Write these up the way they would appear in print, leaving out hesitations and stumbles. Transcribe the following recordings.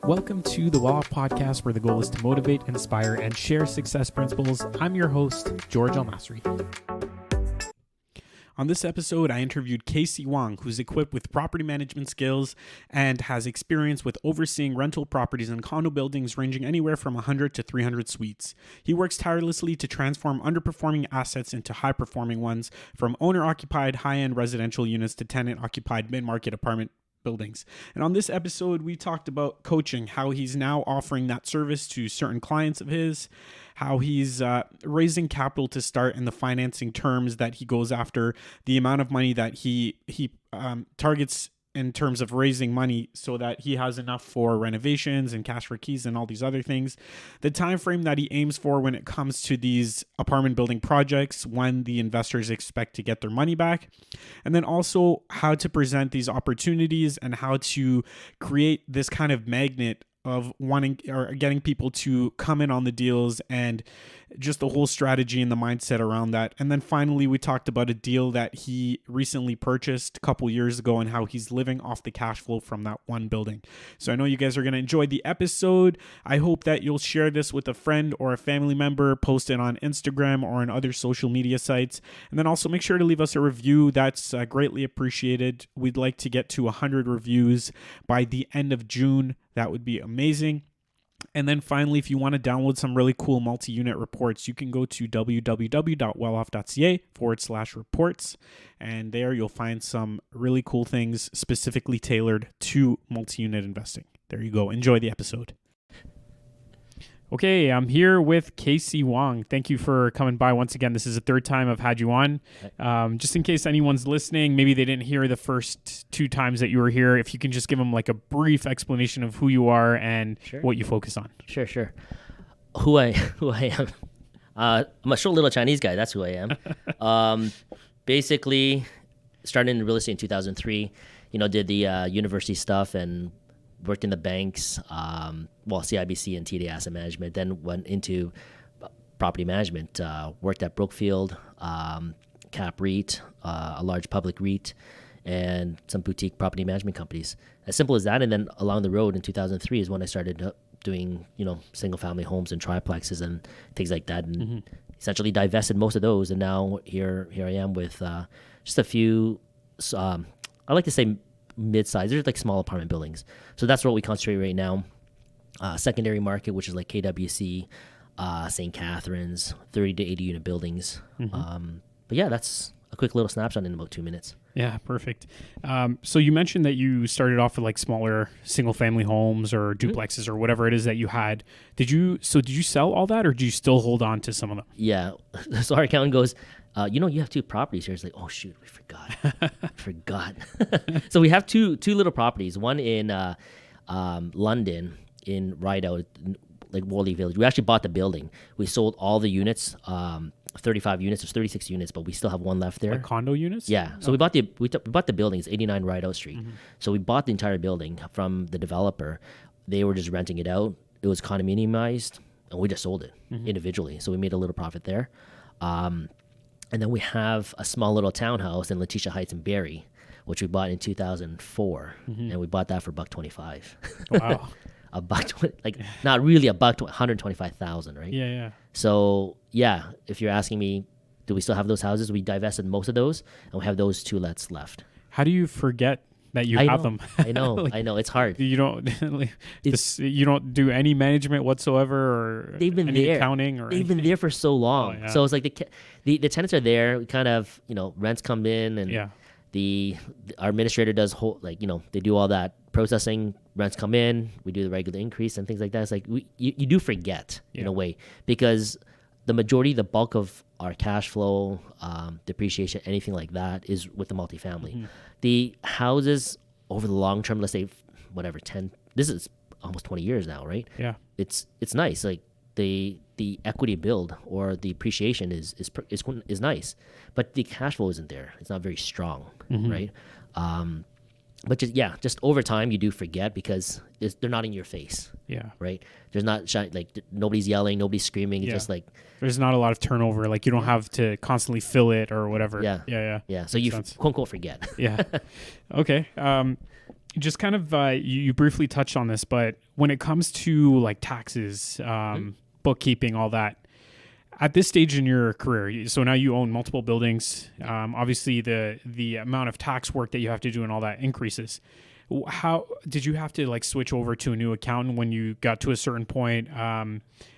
Welcome to the Well Off Podcast, where the goal is to motivate, inspire, and share success principles. I'm your host, George Masri. On this episode, I interviewed Kasey Wong, who's equipped with property management skills and has experience with overseeing rental properties and condo buildings ranging anywhere from 100 to 300 suites. He works tirelessly to transform underperforming assets into high-performing ones, from owner-occupied high-end residential units to tenant-occupied mid-market apartment buildings. And on this episode, we talked about coaching, how he's now offering that service to certain clients of his, how he's raising capital to start, and the financing terms that he goes after, the amount of money that he targets in terms of raising money so that he has enough for renovations and cash for keys and all these other things, the time frame that he aims for when it comes to these apartment building projects, when the investors expect to get their money back, and then also how to present these opportunities and how to create this kind of magnet of wanting or getting people to come in on the deals, and just the whole strategy and the mindset around that. And then finally, we talked about a deal that he recently purchased a couple years ago and how he's living off the cash flow from that one building. So I know you guys are going to enjoy the episode. I hope that you'll share this with a friend or a family member, post it on Instagram or on other social media sites. And then also make sure to leave us a review. That's greatly appreciated. We'd like to get to 100 reviews by the end of June. That would be amazing. And then finally, if you want to download some really cool multi-unit reports, you can go to www.welloff.ca/reports. And there you'll find some really cool things specifically tailored to multi-unit investing. There you go. Enjoy the episode. Okay, I'm here with Kasey Wong. Thank you for coming by once again. This is the third time I've had you on. Just in case anyone's listening, maybe they didn't hear the first two times that you were here, if you can just give them like a brief explanation of who you are and what you focus on. Sure. Who I am. I'm a short little Chinese guy. That's who I am. Basically, started in real estate in 2003. Did the university stuff and worked in the banks, CIBC and TD Asset Management, then went into property management, worked at Brookfield, Cap REIT, a large public REIT, and some boutique property management companies. As simple as that. And then along the road in 2003 is when I started doing, single family homes and triplexes and things like that, and essentially divested most of those. And now here I am with just a few, I like to say mid-size. They're like small apartment buildings. So that's what we concentrate right now. Secondary market, which is like KWC, St. Catherine's, 30 to 80 unit buildings. But yeah, that's a quick little snapshot in about 2 minutes. Yeah, perfect. So you mentioned that you started off with like smaller single family homes or duplexes or whatever it is that you had. Did you sell all that, or do you still hold on to some of them? Yeah. So our accountant goes, you have two properties here. It's like, oh shoot, we forgot. So we have two little properties. One in London, in Rideout, like Worley Village. We actually bought the building. We sold all the units, 35 units. There's 36 units, but we still have one left there. Like condo units? Yeah. So we bought the building. It's 89 Rideout Street. So we bought the entire building from the developer. They were just renting it out. It was condominiumized, and we just sold it individually. So we made a little profit there. And then we have a small little townhouse in Letitia Heights in Barrie, which we bought in 2004, and we bought that for $125. Wow. Not really $125,000, right? Yeah. So yeah, if you're asking me, do we still have those houses? We divested most of those, and we have those two lets left. How do you forget that you have them? I know, it's hard. You don't you don't do any management whatsoever, or they've been any there. accounting, or they've been there for so long. Oh, yeah. So it's like the tenants are there. Kind of rents come in, and our administrator does they do all that processing. Rents come in, we do the regular increase and things like that. It's like you do forget in a way, because the bulk of our cash flow, depreciation, anything like that is with the multifamily. The houses over the long term, let's say this is almost 20 years now, right? Yeah. It's nice. Like the equity build or the appreciation is nice, but the cash flow isn't there. It's not very strong, right? But just over time you do forget, because they're not in your face. Yeah. Right. There's not nobody's yelling, nobody's screaming. It's just like there's not a lot of turnover. Like you don't have to constantly fill it or whatever. Yeah. So you quote unquote forget. Yeah. Okay. Just kind of, you briefly touched on this, but when it comes to like taxes, bookkeeping, all that, at this stage in your career, so now you own multiple buildings. Obviously, the amount of tax work that you have to do and all that increases. How did you have to like switch over to a new accountant when you got to a certain point?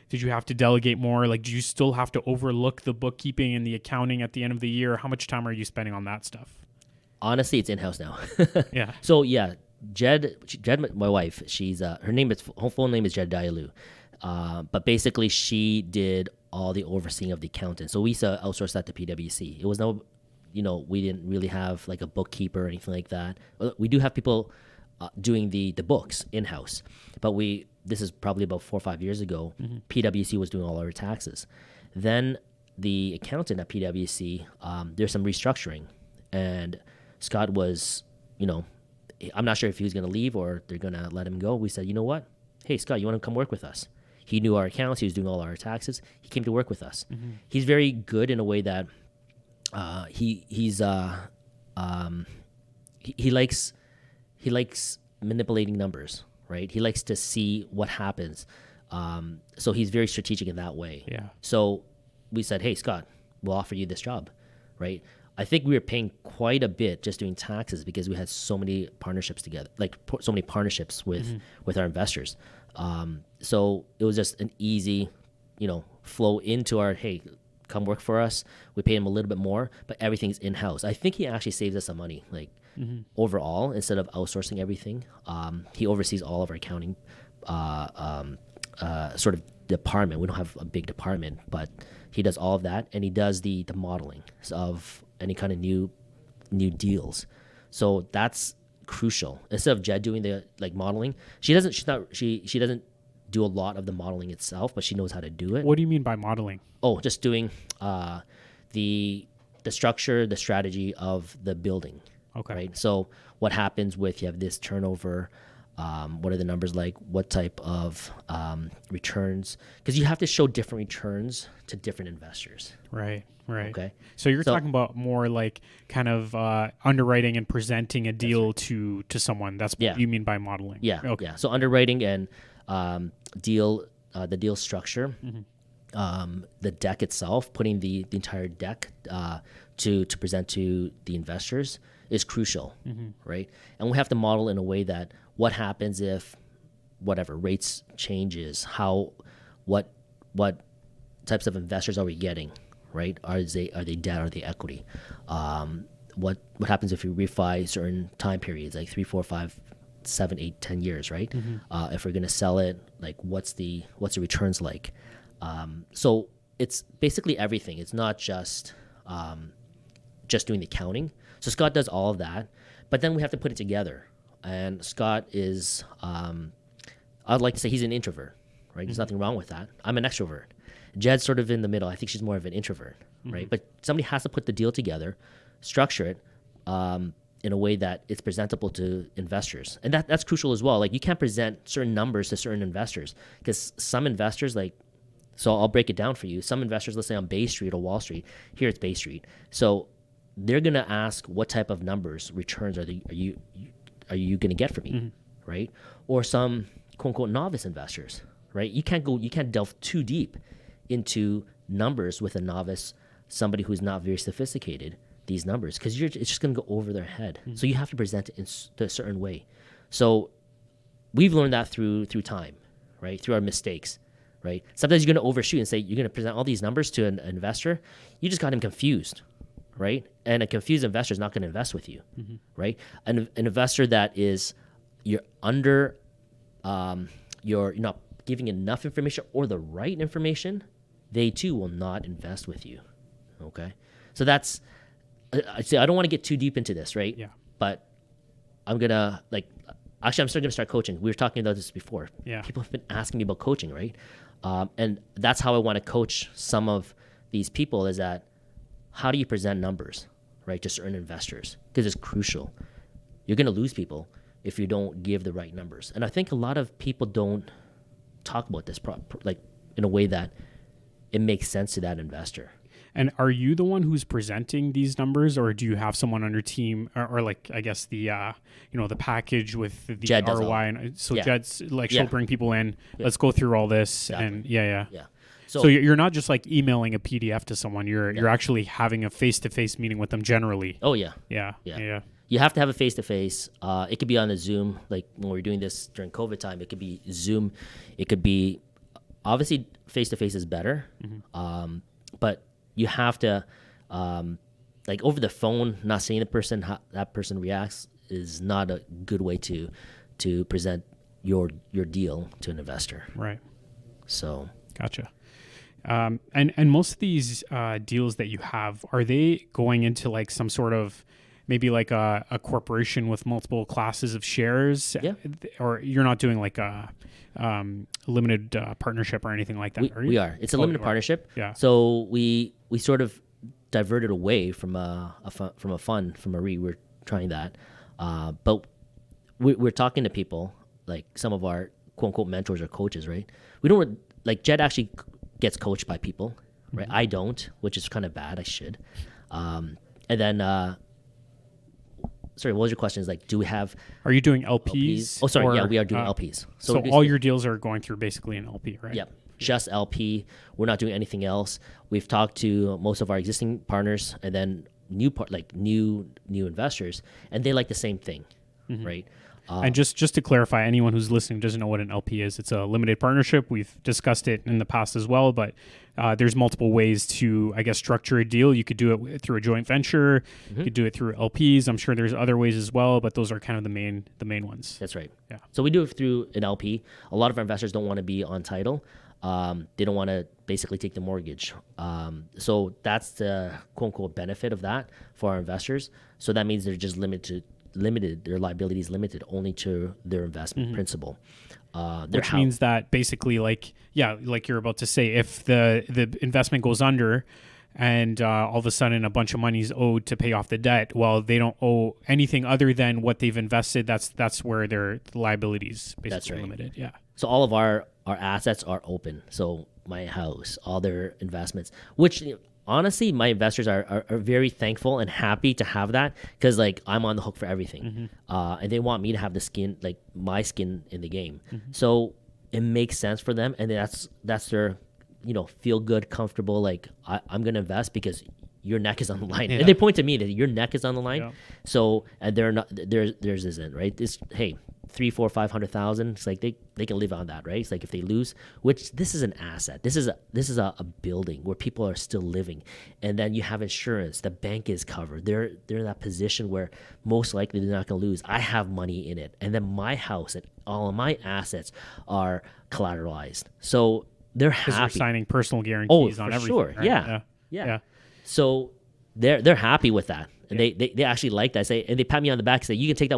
Did you have to delegate more? Like, do you still have to overlook the bookkeeping and the accounting at the end of the year? How much time are you spending on that stuff? Honestly, it's in-house now. Yeah. So yeah, Jed, my wife, she's her full name is Jed Dialou. But basically she did all the overseeing of the accountant. So we used to outsource that to PwC. It was no, we didn't really have like a bookkeeper or anything like that. We do have people doing the books in-house, but this is probably about 4 or 5 years ago, PwC was doing all our taxes. Then the accountant at PwC, there's some restructuring, and Scott was, I'm not sure if he was going to leave or they're going to let him go. We said, you know what? Hey, Scott, you want to come work with us? He knew our accounts. He was doing all our taxes. He came to work with us. He's very good in a way that he likes manipulating numbers, right? He likes to see what happens. So he's very strategic in that way. Yeah. So we said, hey, Scott, we'll offer you this job, right? I think we were paying quite a bit just doing taxes because we had so many partnerships together, so many partnerships with our investors. So it was just an easy, flow into our, hey, come work for us. We pay him a little bit more, but everything's in-house. I think he actually saves us some money, overall, instead of outsourcing everything. He oversees all of our accounting sort of department. We don't have a big department, but he does all of that, and he does the modeling of any kind of new deals. So that's crucial. Instead of Jed doing the modeling, she doesn't do a lot of the modeling itself, but she knows how to do it. What do you mean by modeling? Oh, just doing the structure, the strategy of the building. Okay. Right. So what happens with you have this turnover? What are the numbers like? What type of returns? Because you have to show different returns to different investors. Right. Okay. So you're talking about more like kind of underwriting and presenting a deal to someone. That's what you mean by modeling. Yeah. Okay. Yeah. So underwriting and the deal structure, the deck itself, putting the entire deck to present to the investors is crucial, right? And we have to model in a way that what happens if whatever rates changes, what types of investors are we getting, right? Are they debt, are they equity? What happens if you refi certain time periods, like 3, 4, 5, 7, 8, 10 years, right? If we're gonna sell it, like what's the returns like? So it's basically everything. It's not just doing the accounting. So Scott does all of that, but then we have to put it together. And Scott is, I'd like to say he's an introvert, right? There's nothing wrong with that. I'm an extrovert. Jed's sort of in the middle. I think she's more of an introvert, right? But somebody has to put the deal together, structure it in a way that it's presentable to investors. And that's crucial as well. Like you can't present certain numbers to certain investors because some investors so I'll break it down for you. Some investors, let's say on Bay Street or Wall Street, here it's Bay Street. So they're going to ask what type of numbers, returns are you going to get from me, right? Or some quote unquote novice investors, right? You can't delve too deep into numbers with a novice, somebody who's not very sophisticated, these numbers, because it's just going to go over their head. So you have to present it in a certain way. So we've learned that through time, right? Through our mistakes, right? Sometimes you're going to overshoot and say you're going to present all these numbers to an investor. You just got him confused, right? And a confused investor is not going to invest with you, right? An investor that is you're not giving enough information or the right information, they too will not invest with you. Okay, so that's I say I don't want to get too deep into this, right? Yeah. But I'm gonna I'm still gonna start coaching. We were talking about this before. Yeah. People have been asking me about coaching, right? And that's how I want to coach some of these people is that how do you present numbers, right, to certain investors? Because it's crucial. You're going to lose people if you don't give the right numbers. And I think a lot of people don't talk about this in a way that it makes sense to that investor. And are you the one who's presenting these numbers, or do you have someone on your team, or like I guess the the package with the Jed does all ROI, that. and so Yeah. Jed's like Yeah. she'll bring people in. Yeah. Let's go through all this, Exactly. and yeah. Yeah. So you're not just like emailing a PDF to someone. You're actually having a face-to-face meeting with them generally. Oh yeah. Yeah. You have to have a face-to-face. It could be on a Zoom, like when we're doing this during COVID time. It could be Zoom. It could be, obviously, face-to-face is better. But you have to, like over the phone, not seeing the person, how that person reacts is not a good way to present your deal to an investor. Right. So. Gotcha. And most of these deals that you have, are they going into like some sort of maybe like a corporation with multiple classes of shares? Yeah. Or you're not doing like a limited partnership or anything like that, are you? We are. It's a limited partnership. Yeah. So we sort of diverted away from a fund, from a REIT. We're trying that. But we're talking to people, like some of our quote unquote mentors or coaches, right? We don't, like Jed actually gets coached by people, right? I don't, which is kind of bad. I should. And then, sorry, what was your question? Is like, do we have? Are you doing LPs? Oh, sorry. Yeah, we are doing LPs. So all your deals are going through basically an LP, right? Yep. Just LP. We're not doing anything else. We've talked to most of our existing partners and then new investors, and they like the same thing, right? And just to clarify, anyone who's listening doesn't know what an LP is. It's a limited partnership. We've discussed it in the past as well, but there's multiple ways to, I guess, structure a deal. You could do it through a joint venture. You could do it through LPs. I'm sure there's other ways as well, but those are kind of the main ones. That's right. Yeah. So we do it through an LP. A lot of our investors don't want to be on title. They don't want to basically take the mortgage. So that's the quote unquote benefit of that for our investors. So that means they're just limited, their liability is limited only to their investment principal. Which means that basically, like you're about to say, if the investment goes under and all of a sudden a bunch of money is owed to pay off the debt, well, they don't owe anything other than what they've invested. That's where their liabilities basically limited. Yeah. So all of our assets are open. So my house, all their investments, which honestly, my investors are very thankful and happy to have that, because like I'm on the hook for everything, and they want me to have the skin, like my skin in the game. So it makes sense for them, and that's their, feel good, comfortable. Like I'm gonna invest because your neck is on the line, and they point to me that your neck is on the line. Yeah. So and they're not, theirs isn't, right? This, hey, 300,000, 400,000, 500,000. It's like they can live on that, right? It's like if they lose, which this is an asset. This is a building where people are still living, and then you have insurance. The bank is covered. They're in that position where most likely they're not going to lose. I have money in it, and then my house and all of my assets are collateralized. So they're happy. Because they're signing personal guarantees on everything. Sure. Right? Yeah. So they're happy with that. And they actually like that. And they pat me on the back and say, you can take that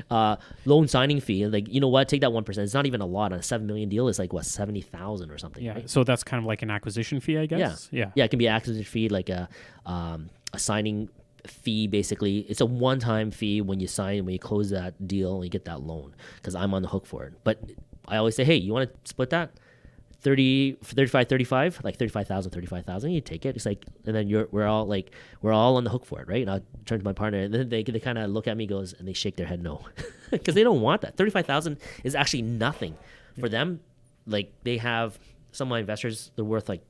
1%. Loan signing fee. And like, you know what? Take that 1%. It's not even a lot. On a $7 million deal, it's like, what, 70,000 or something. Yeah. Right? So that's kind of like an acquisition fee, I guess? Yeah. It can be an acquisition fee, like a signing fee, basically. It's a one-time fee when you close that deal and you get that loan, because I'm on the hook for it. But I always say, hey, you want to split that? 35, like 35,000, you take it. It's like, and then we're all on the hook for it, right? And I turn to my partner, and then they kind of look at me, and they shake their head no, because they don't want that. 35,000 is actually nothing for them. Like they have some of my investors, they're worth like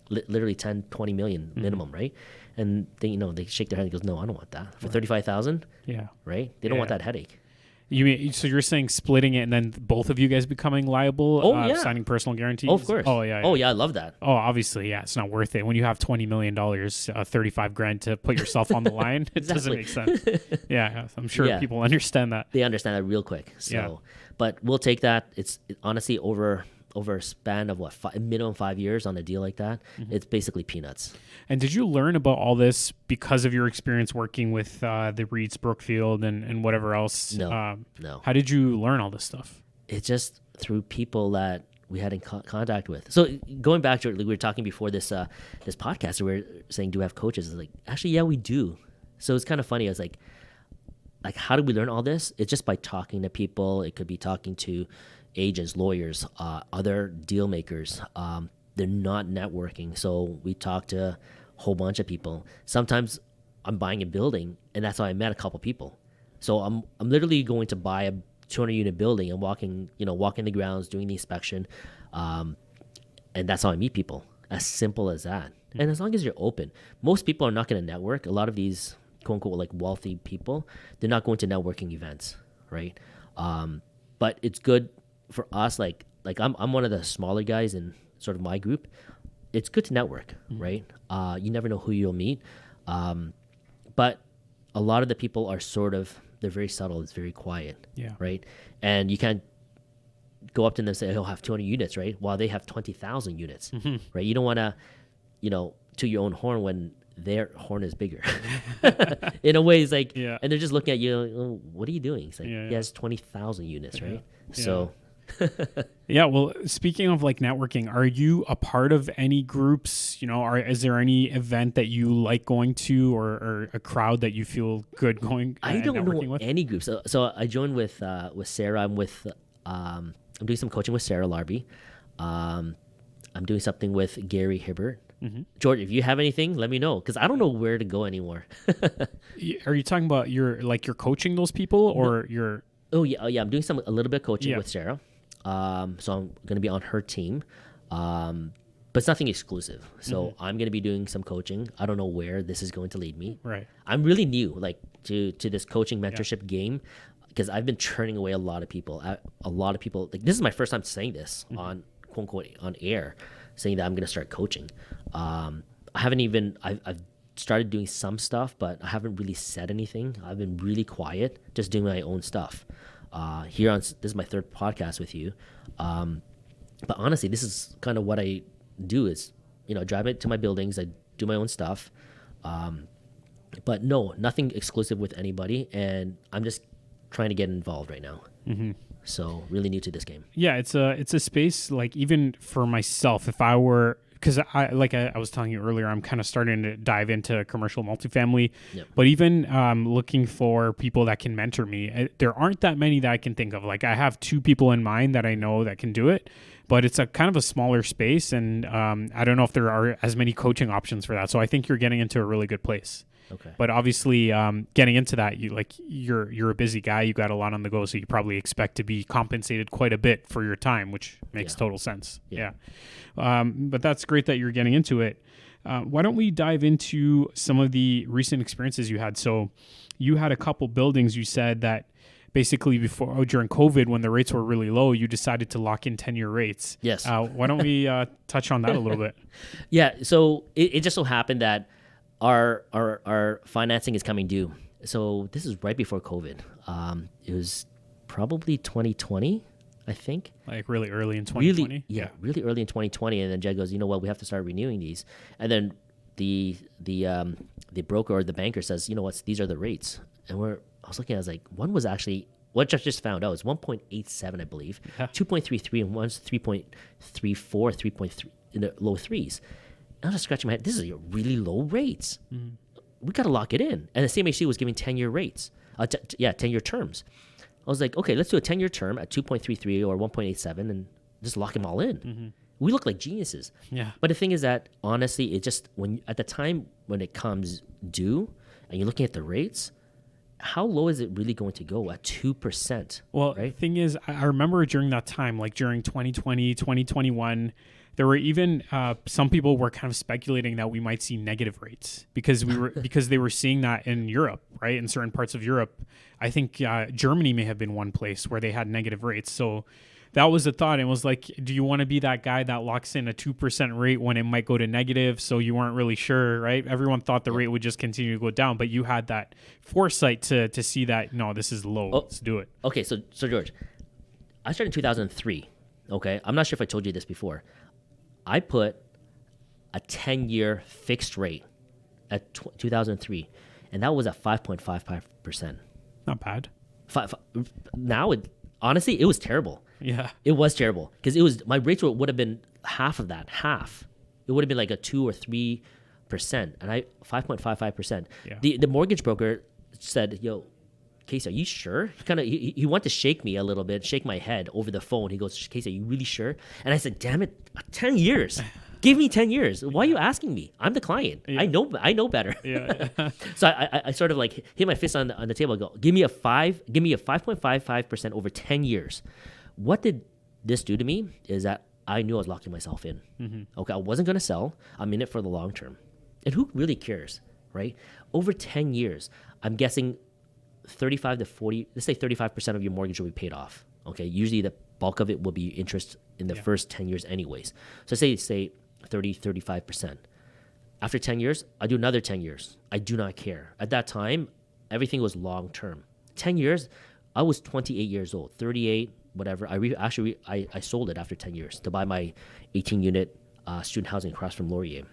literally 10, 20 million minimum, right? And they shake their head and goes, no, I don't want that for 35,000. Yeah, right. They don't want that headache. So you're saying splitting it and then both of you guys becoming liable, signing personal guarantees? Oh, of course. Oh, yeah. Oh, yeah, I love that. Oh, obviously, yeah, it's not worth it. When you have $20 million, $35,000 to put yourself on the line, it doesn't make sense. Yeah, I'm sure people understand that. They understand that real quick. So, but we'll take that. It's honestly over a span of minimum 5 years on a deal like that. It's basically peanuts. And did you learn about all this because of your experience working with the REITs, Brookfield, and whatever else? No. How did you learn all this stuff? It's just through people that we had in contact with. So going back to, like, we were talking before this podcast, we were saying, do we have coaches? It's like, actually, yeah, we do. So it's kind of funny. I was like, how did we learn all this? It's just by talking to people. It could be talking to agents, lawyers, other deal makers, they're not networking. So we talked to a whole bunch of people. Sometimes I'm buying a building, and that's how I met a couple people. So I'm literally going to buy a 200 unit building and walking the grounds, doing the inspection, and that's how I meet people. As simple as that. And as long as you're open, most people are not going to network. A lot of these quote unquote like wealthy people, they're not going to networking events, right? But it's good for us. Like I'm one of the smaller guys in sort of my group. It's good to network, right? You never know who you'll meet. But a lot of the people are they're very subtle. It's very quiet, right? And you can't go up to them and say, "I'll have 200 units," right? While they have 20,000 units, right? You don't want to, toot your own horn when their horn is bigger. In a way, it's like, and they're just looking at you, oh, what are you doing? It's like, he has 20,000 units, right? So. Yeah, well, speaking of like networking, are you a part of any groups? Is there any event that you like going to, or a crowd that you feel good going? I don't know with? any groups. So I joined with Sarah. I'm doing some coaching with Sarah Larby. I'm doing something with Gary Hibbert. George, if you have anything, let me know, because I don't know where to go anymore. Are you talking about you're coaching those people, or you're? Oh yeah. I'm doing a little bit of coaching with Sarah. So I'm going to be on her team, but it's nothing exclusive. So I'm going to be doing some coaching. I don't know where this is going to lead me. Right. I'm really new, like to this coaching mentorship game, because I've been turning away a lot of people. Like, this is my first time saying this on quote unquote on air, saying that I'm going to start coaching. I've started doing some stuff, but I haven't really said anything. I've been really quiet, just doing my own stuff. This is my third podcast with you. But honestly, this is kind of what I do is, drive it to my buildings. I do my own stuff. But no, nothing exclusive with anybody. And I'm just trying to get involved right now. So really new to this game. Yeah, it's a space, like, even for myself, if I were, because I was telling you earlier, I'm kind of starting to dive into commercial multifamily, but even looking for people that can mentor me, there aren't that many that I can think of. Like, I have 2 people in mind that I know that can do it, but it's a kind of a smaller space, and I don't know if there are as many coaching options for that. So I think you're getting into a really good place. Okay. But obviously, getting into that, you're a busy guy. You got a lot on the go, so you probably expect to be compensated quite a bit for your time, which makes total sense. Yeah. But that's great that you're getting into it. Why don't we dive into some of the recent experiences you had? So, you had a couple buildings. You said that basically during COVID, when the rates were really low, you decided to lock in 10-year rates. Yes. Why don't we touch on that a little bit? Yeah. So it just so happened that our financing is coming due. So this is right before COVID. It was probably 2020, I think. Like really early in 2020? Really early in 2020. And then Jed goes, you know what, we have to start renewing these. And then the broker or the banker says, you know what, these are the rates. And I was looking, I was like, one was actually, what I just found out is 1.87, I believe, 2.33, and one's 3.34, 3.3 in the low threes. I was just scratching my head. This is really low rates. We got to lock it in. And the CMHC was giving 10-year rates. 10-year terms. I was like, okay, let's do a 10-year term at 2.33 or 1.87 and just lock them all in. We look like geniuses. Yeah. But the thing is that, honestly, it just, at the time when it comes due and you're looking at the rates, how low is it really going to go at 2%? Well, right? The thing is, I remember during that time, like during 2020, 2021, there were even some people were kind of speculating that we might see negative rates because they were seeing that in Europe, right? In certain parts of Europe, I think Germany may have been one place where they had negative rates. So that was the thought. It was like, do you want to be that guy that locks in a 2% rate when it might go to negative? So you weren't really sure, right? Everyone thought the rate would just continue to go down, but you had that foresight to see that, no, this is low. Let's do it. Okay, so George, I started in 2003. Okay, I'm not sure if I told you this before. I put a 10-year fixed rate at 2003, and that was at 5.55%. Not bad. Now, honestly, it was terrible. Yeah. It was terrible because my rates would have been half of that. Half. It would have been like a 2 or 3%, and 5.55%. Yeah. The mortgage broker said, "Yo, Kasey, are you sure?" He wanted to shake me a little bit, shake my head over the phone. He goes, "Kasey, are you really sure?" And I said, "Damn it, 10 years. Give me 10 years. Why are you asking me? I'm the client. Yeah. I know better. Yeah. So I sort of like hit my fist on the table and go, give me a 5.55% over 10 years. What did this do to me is that I knew I was locking myself in. Okay, I wasn't going to sell. I'm in it for the long term. And who really cares, right? Over 10 years, I'm guessing 35 to 40, let's say 35% of your mortgage will be paid off. Okay, usually the bulk of it will be interest in the first 10 years anyways. So say 30, 35%. After 10 years, I do another 10 years. I do not care. At that time, everything was long term. 10 years, I was 28 years old, 38, whatever. I sold it after 10 years to buy my 18-unit student housing across from Laurier.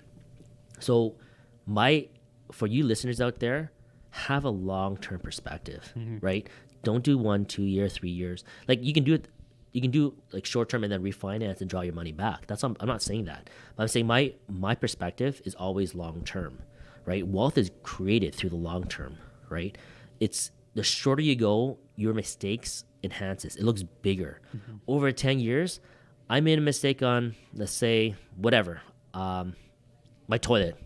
So for you listeners out there, have a long-term perspective, right? Don't do 1, 2 year, 3 years. Like you can do like short-term and then refinance and draw your money back. I'm not saying that. But I'm saying my perspective is always long-term, right? Wealth is created through the long term, right? It's the shorter you go, your mistakes enhances. It looks bigger. Over 10 years, I made a mistake on, let's say, whatever, my toilet.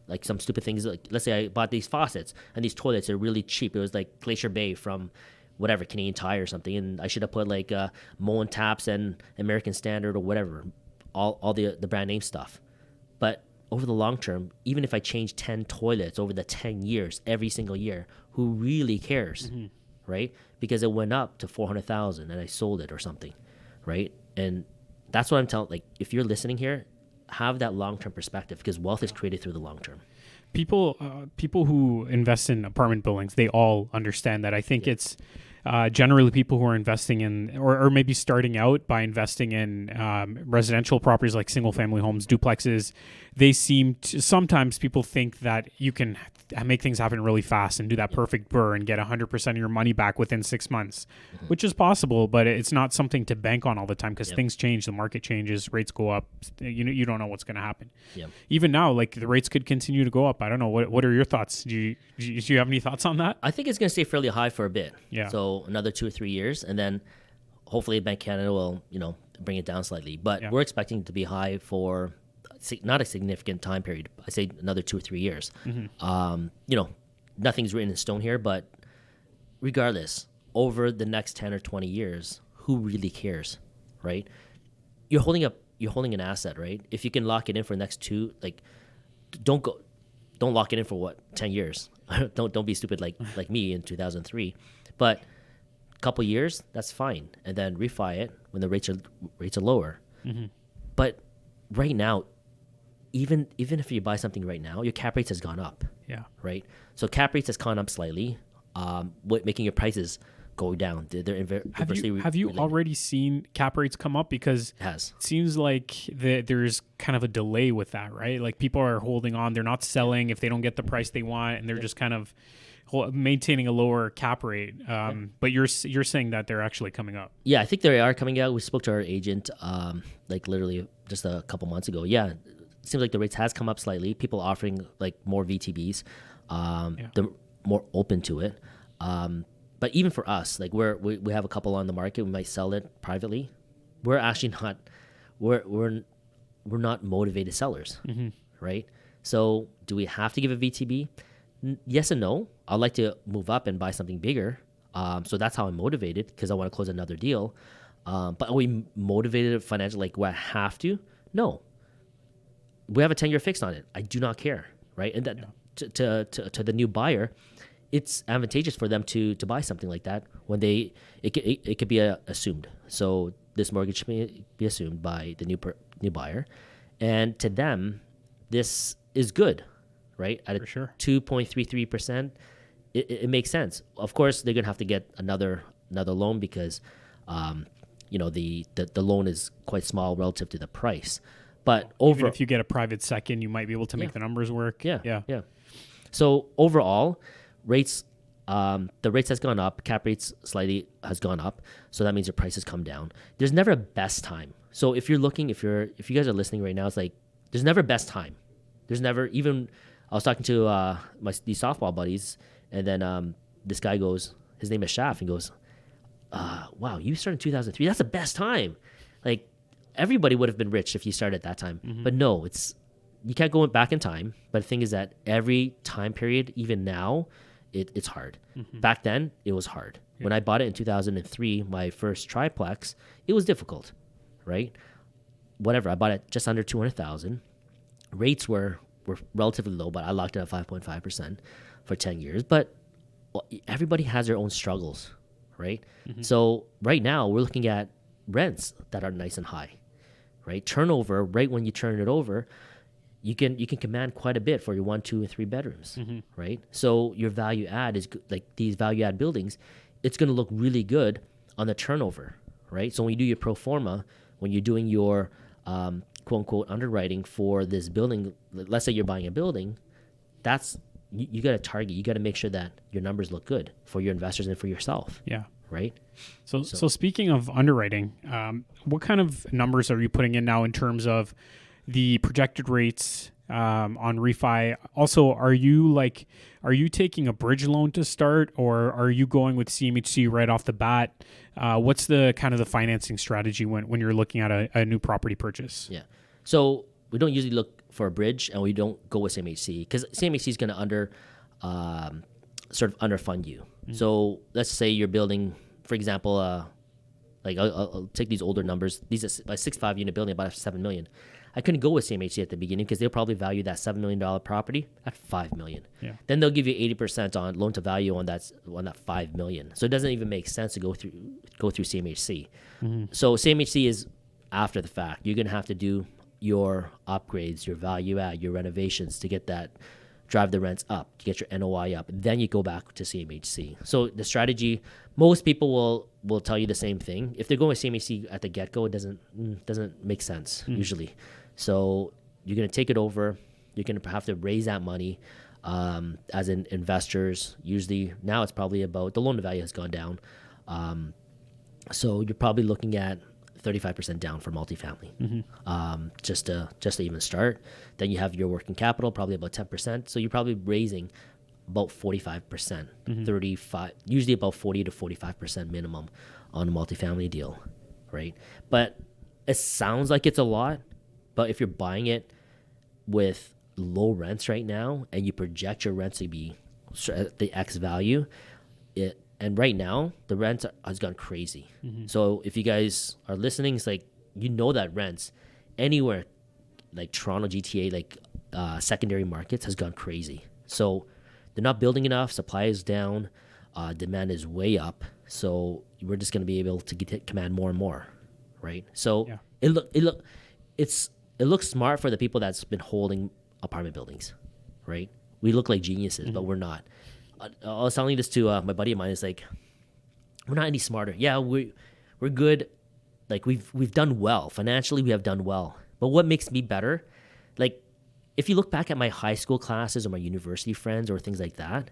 Like some stupid things, like let's say I bought these faucets and these toilets are really cheap. It was like Glacier Bay from whatever, Canadian Tire or something. And I should have put like Moen Taps and American Standard or whatever, all the brand name stuff. But over the long term, even if I change 10 toilets over the 10 years, every single year, who really cares, right? Because it went up to 400,000 and I sold it or something, right? And that's what I'm telling, like, if you're listening here, have that long-term perspective because wealth is created through the long term. People who invest in apartment buildings, they all understand that. I think it's generally people who are investing in or maybe starting out by investing in residential properties like single-family homes, duplexes. They seem to, sometimes people think that you can make things happen really fast and do that perfect BRRRR and get 100% of your money back within 6 months, which is possible, but it's not something to bank on all the time because things change, the market changes, rates go up. You don't know what's going to happen. Even now, like the rates could continue to go up. I don't know. What are your thoughts? Do you have any thoughts on that? I think it's going to stay fairly high for a bit. Yeah. So another 2 or 3 years, and then hopefully Bank Canada will, bring it down slightly. But we're expecting it to be high for not a significant time period. I say another 2 or 3 years. Nothing's written in stone here, but regardless, over the next 10 or 20 years, who really cares, right? You're holding an asset, right? If you can lock it in for the next 2, like, don't lock it in for 10 years. don't be stupid like me in 2003. But a couple years, that's fine, and then refi it when the rates are lower. But right now, even if you buy something right now, your cap rates has gone up. Yeah. Right. So cap rates has gone up slightly, making your prices go down. They're inversely have you related. already seen cap rates come up? Because it seems like there's kind of a delay with that, right? Like people are holding on, they're not selling if they don't get the price they want, and they're just kind of maintaining a lower cap rate. But you're saying that they're actually coming up. Yeah, I think they are coming out. We spoke to our agent, like literally just a couple months ago. Yeah, it seems like the rates has come up slightly. People offering like more VTBs. They're more open to it. But even for us, like we have a couple on the market. We might sell it privately. We're actually not. We're not motivated sellers, right? So do we have to give a VTB? Yes and no. I'd like to move up and buy something bigger. So that's how I'm motivated because I want to close another deal. But are we motivated financially? Like, do I have to? No. We have a 10-year fix on it. I do not care, right? And that to the new buyer, it's advantageous for them to buy something like that when it could be assumed. So this mortgage may be assumed by the new buyer, and to them, this is good, right? At 2.33%, it makes sense. Of course, they're gonna have to get another loan because, the loan is quite small relative to the price. But even if you get a private second, you might be able to make the numbers work. Yeah. So overall, rates, the rates has gone up. Cap rates slightly has gone up. So that means your prices come down. There's never a best time. So if you guys are listening right now, it's like there's never best time. There's never even. I was talking to these softball buddies, and then this guy goes, his name is Shaf, and goes, "Wow, you started in 2003. That's the best time." Like, everybody would have been rich if you started at that time. But no, you can't go back in time. But the thing is that every time period, even now, it's hard. Back then, it was hard. Yeah. When I bought it in 2003, my first triplex, it was difficult, right? Whatever, I bought it just under 200,000. Rates were relatively low, but I locked it at 5.5% for 10 years. But everybody has their own struggles, right? So right now, we're looking at rents that are nice and high, right? Turnover, right when you turn it over, you can command quite a bit for your 1, 2, and 3 bedrooms, right? So your value add is like these value add buildings, it's going to look really good on the turnover, right? So when you do your pro forma, when you're doing your quote unquote underwriting for this building, let's say you're buying a building, that's you got to target. You got to make sure that your numbers look good for your investors and for yourself. Yeah. Right. So speaking of underwriting, what kind of numbers are you putting in now in terms of the projected rates on refi? Also, are you taking a bridge loan to start, or are you going with CMHC right off the bat? What's the kind of the financing strategy when you're looking at a new property purchase? Yeah. So we don't usually look for a bridge, and we don't go with CMHC because CMHC is going to sort of underfund you. So let's say you're building, for example, like I'll take these older numbers. These are a 6.5 unit building, about $7 million. I couldn't go with CMHC at the beginning because they'll probably value that $7 million property at $5 million. Yeah. Then they'll give you 80% on loan to value on that $5 million. So it doesn't even make sense to go through CMHC. So CMHC is after the fact. You're gonna have to do your upgrades, your value add, your renovations to get that, drive the rents up, to get your NOI up. Then you go back to CMHC. So the strategy, most people will tell you the same thing. If they're going with CMHC at the get-go, it doesn't make sense usually. So you're going to take it over. You're going to have to raise that money as in investors. Usually now it's probably about, the loan to value has gone down. So you're probably looking at 35% down for multifamily, just to even start. Then you have your working capital, probably about 10%. So you're probably raising about 45%, 35, usually about 40 to 45% minimum on a multifamily deal, right? But it sounds like it's a lot, but if you're buying it with low rents right now and you project your rents to be at the X value, and right now the rents has gone crazy. So if you guys are listening, it's like, you know that rents anywhere like Toronto, GTA, like secondary markets has gone crazy. So they're not building enough. Supply is down. Demand is way up. So we're just going to be able to command more and more, right? So it looks smart for the people that's been holding apartment buildings, right? We look like geniuses, but we're not. I was telling this to my buddy of mine. It's like, we're not any smarter. Yeah, we're good. Like we've done well financially. We have done well. But what makes me better? Like, if you look back at my high school classes or my university friends or things like that,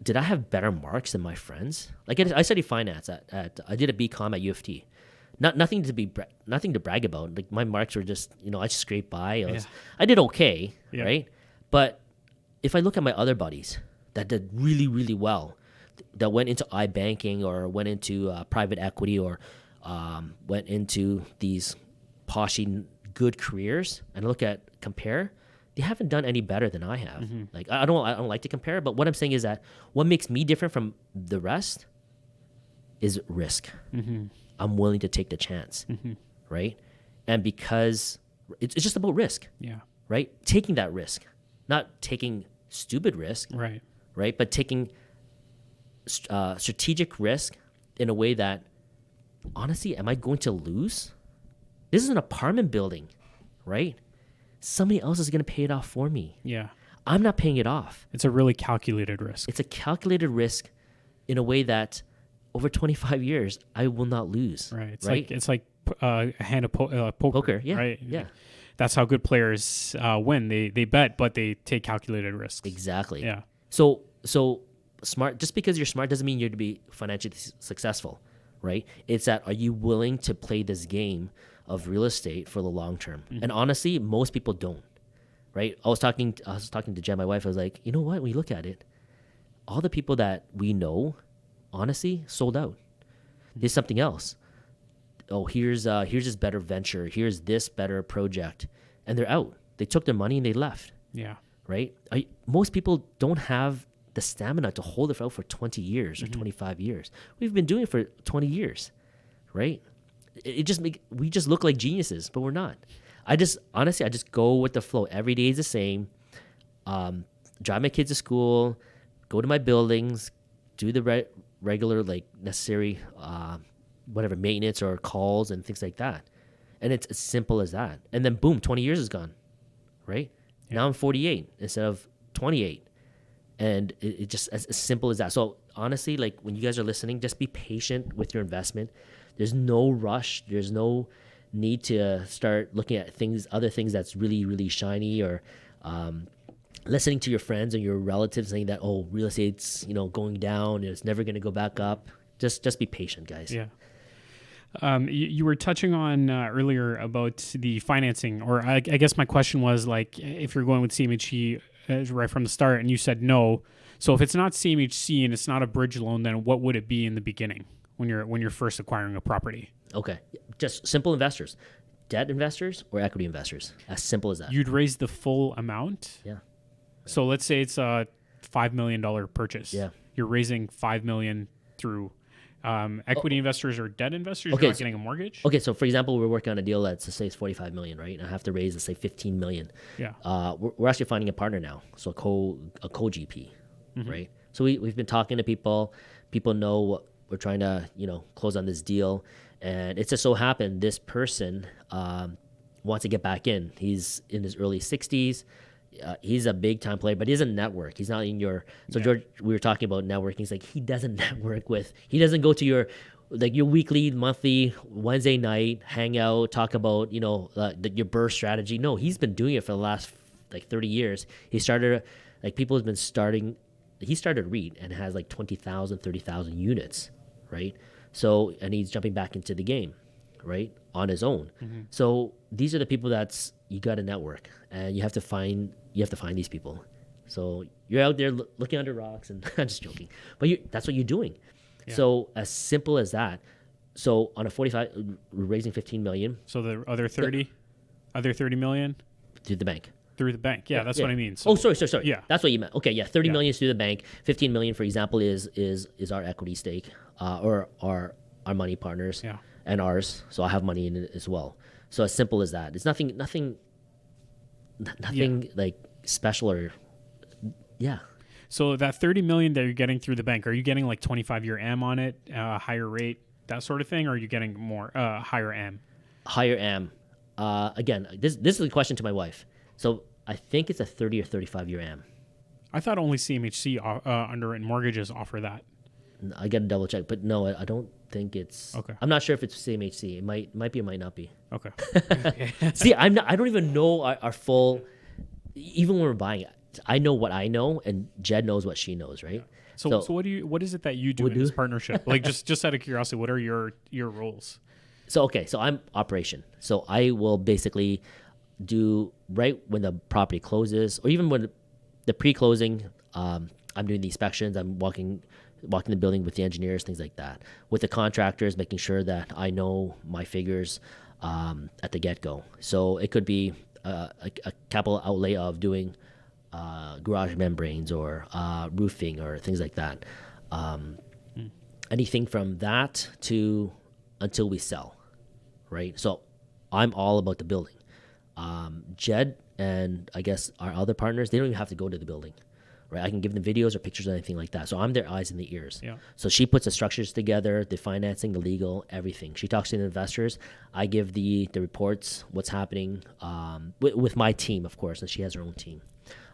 did I have better marks than my friends? Like, I studied finance I did a BCom at U of T. Nothing to brag about. Like, my marks were just, I just scraped by. I did okay, right? But if I look at my other buddies that did really, really well, that went into iBanking or went into private equity or went into these poshy good careers, and compare, they haven't done any better than I have. Like, I don't like to compare, but what I'm saying is that what makes me different from the rest is risk. I'm willing to take the chance, right? And because it's just about risk, right? Taking that risk, not taking stupid risk, right? But taking strategic risk in a way that, honestly, am I going to lose? This is an apartment building, right? Somebody else is going to pay it off for me. Yeah. I'm not paying it off. It's a really calculated risk. It's a calculated risk in a way that over 25 years, I will not lose. Right. It's like a hand of poker. Yeah. Right. Yeah. That's how good players win. They bet, but they take calculated risks. Exactly. Yeah. So smart. Just because you're smart doesn't mean you're to be financially successful, right? It's that, are you willing to play this game of real estate for the long term? And honestly, most people don't, right? I was talking to Jen, my wife. I was like, you know what? When you look at it, all the people that we know, honestly, sold out. There's something else. oh, here's this better venture, here's this better project, and they're out. They took their money and they left. Yeah. Right? Most people don't have the stamina to hold it out for 20 years or 25 years. We've been doing it for 20 years, right? We just look like geniuses, but we're not. I just go with the flow. Every day is the same. Drive my kids to school, go to my buildings, do the regular, like, necessary whatever maintenance or calls and things like that. And it's as simple as that. And then boom, 20 years is gone, right? Yeah. Now I'm 48 instead of 28. And it just as simple as that. So honestly, like, when you guys are listening, just be patient with your investment. There's no rush. There's no need to start looking at other things that's really, really shiny, or listening to your friends and your relatives saying that, oh, real estate's, going down and it's never going to go back up. Just be patient, guys. Yeah. You were touching on earlier about the financing, or I guess my question was, like, if you're going with CMHC right from the start, and you said no. So if it's not CMHC and it's not a bridge loan, then what would it be in the beginning when you're first acquiring a property? Okay, just simple investors, debt investors or equity investors. As simple as that. You'd raise the full amount. Yeah. So let's say it's a $5 million purchase. Yeah. You're raising $5 million through equity investors or debt investors. Okay, you're not getting a mortgage. Okay, so for example, we're working on a deal that's, let's say, it's $45 million, right? And I have to raise, let's say, $15 million. Yeah. We're actually finding a partner now, so a co-GP, right? So we've been talking to people. People know what we're trying to, close on this deal, and it just so happened this person wants to get back in. He's in his early 60s. He's a big time player, but he doesn't network. He's not in your. So George, we were talking about networking. He's like, he doesn't network with. He doesn't go to your weekly, monthly, Wednesday night hangout, talk about your burst strategy. No, he's been doing it for the last 30 years. He started people have been starting. He started REIT and has 20,000, 30,000 units, right? So, and he's jumping back into the game, right, on his own. So these are the people you got to network, and you have to find these people. So you're out there looking under rocks, and I'm just joking, but that's what you're doing. Yeah. So as simple as that. So on a 45, we're raising 15 million. So the other 30 million through the bank. Through the bank, yeah, that's what I mean. So, sorry. Yeah, that's what you meant. Okay, yeah, 30 million is through the bank. 15 million, for example, is our equity stake, or our money partners, and ours. So I have money in it as well. So as simple as that. It's nothing special or, yeah. So that 30 million that you're getting through the bank, are you getting 25-year AM on it, higher rate, that sort of thing, or are you getting more higher AM? Higher AM. Again, this is a question to my wife. So I think it's a 30 or 35-year AM. I thought only CMHC underwritten mortgages offer that. I got to double check, but no, I don't think it's. Okay. I'm not sure if it's CMHC. It might be, it might not be. Okay. See, I don't even know our full. Even when we're buying it, I know what I know, and Jed knows what she knows, right? So what is it that you do in this partnership? just out of curiosity, what are your roles? So I'm operation. So I will basically do right when the property closes, or even when the pre-closing. I'm doing the inspections. I'm walking the building with the engineers, things like that. With the contractors, making sure that I know my figures at the get-go. So it could be a capital outlay of doing garage membranes or roofing or things like that. Anything from that to until we sell, right? So I'm all about the building. Jed and I guess our other partners, they don't even have to go to the building. Right, I can give them videos or pictures or anything like that. So I'm their eyes and the ears. Yeah. So she puts the structures together, the financing, the legal, everything. She talks to the investors. I give the reports, what's happening with my team, of course, and she has her own team.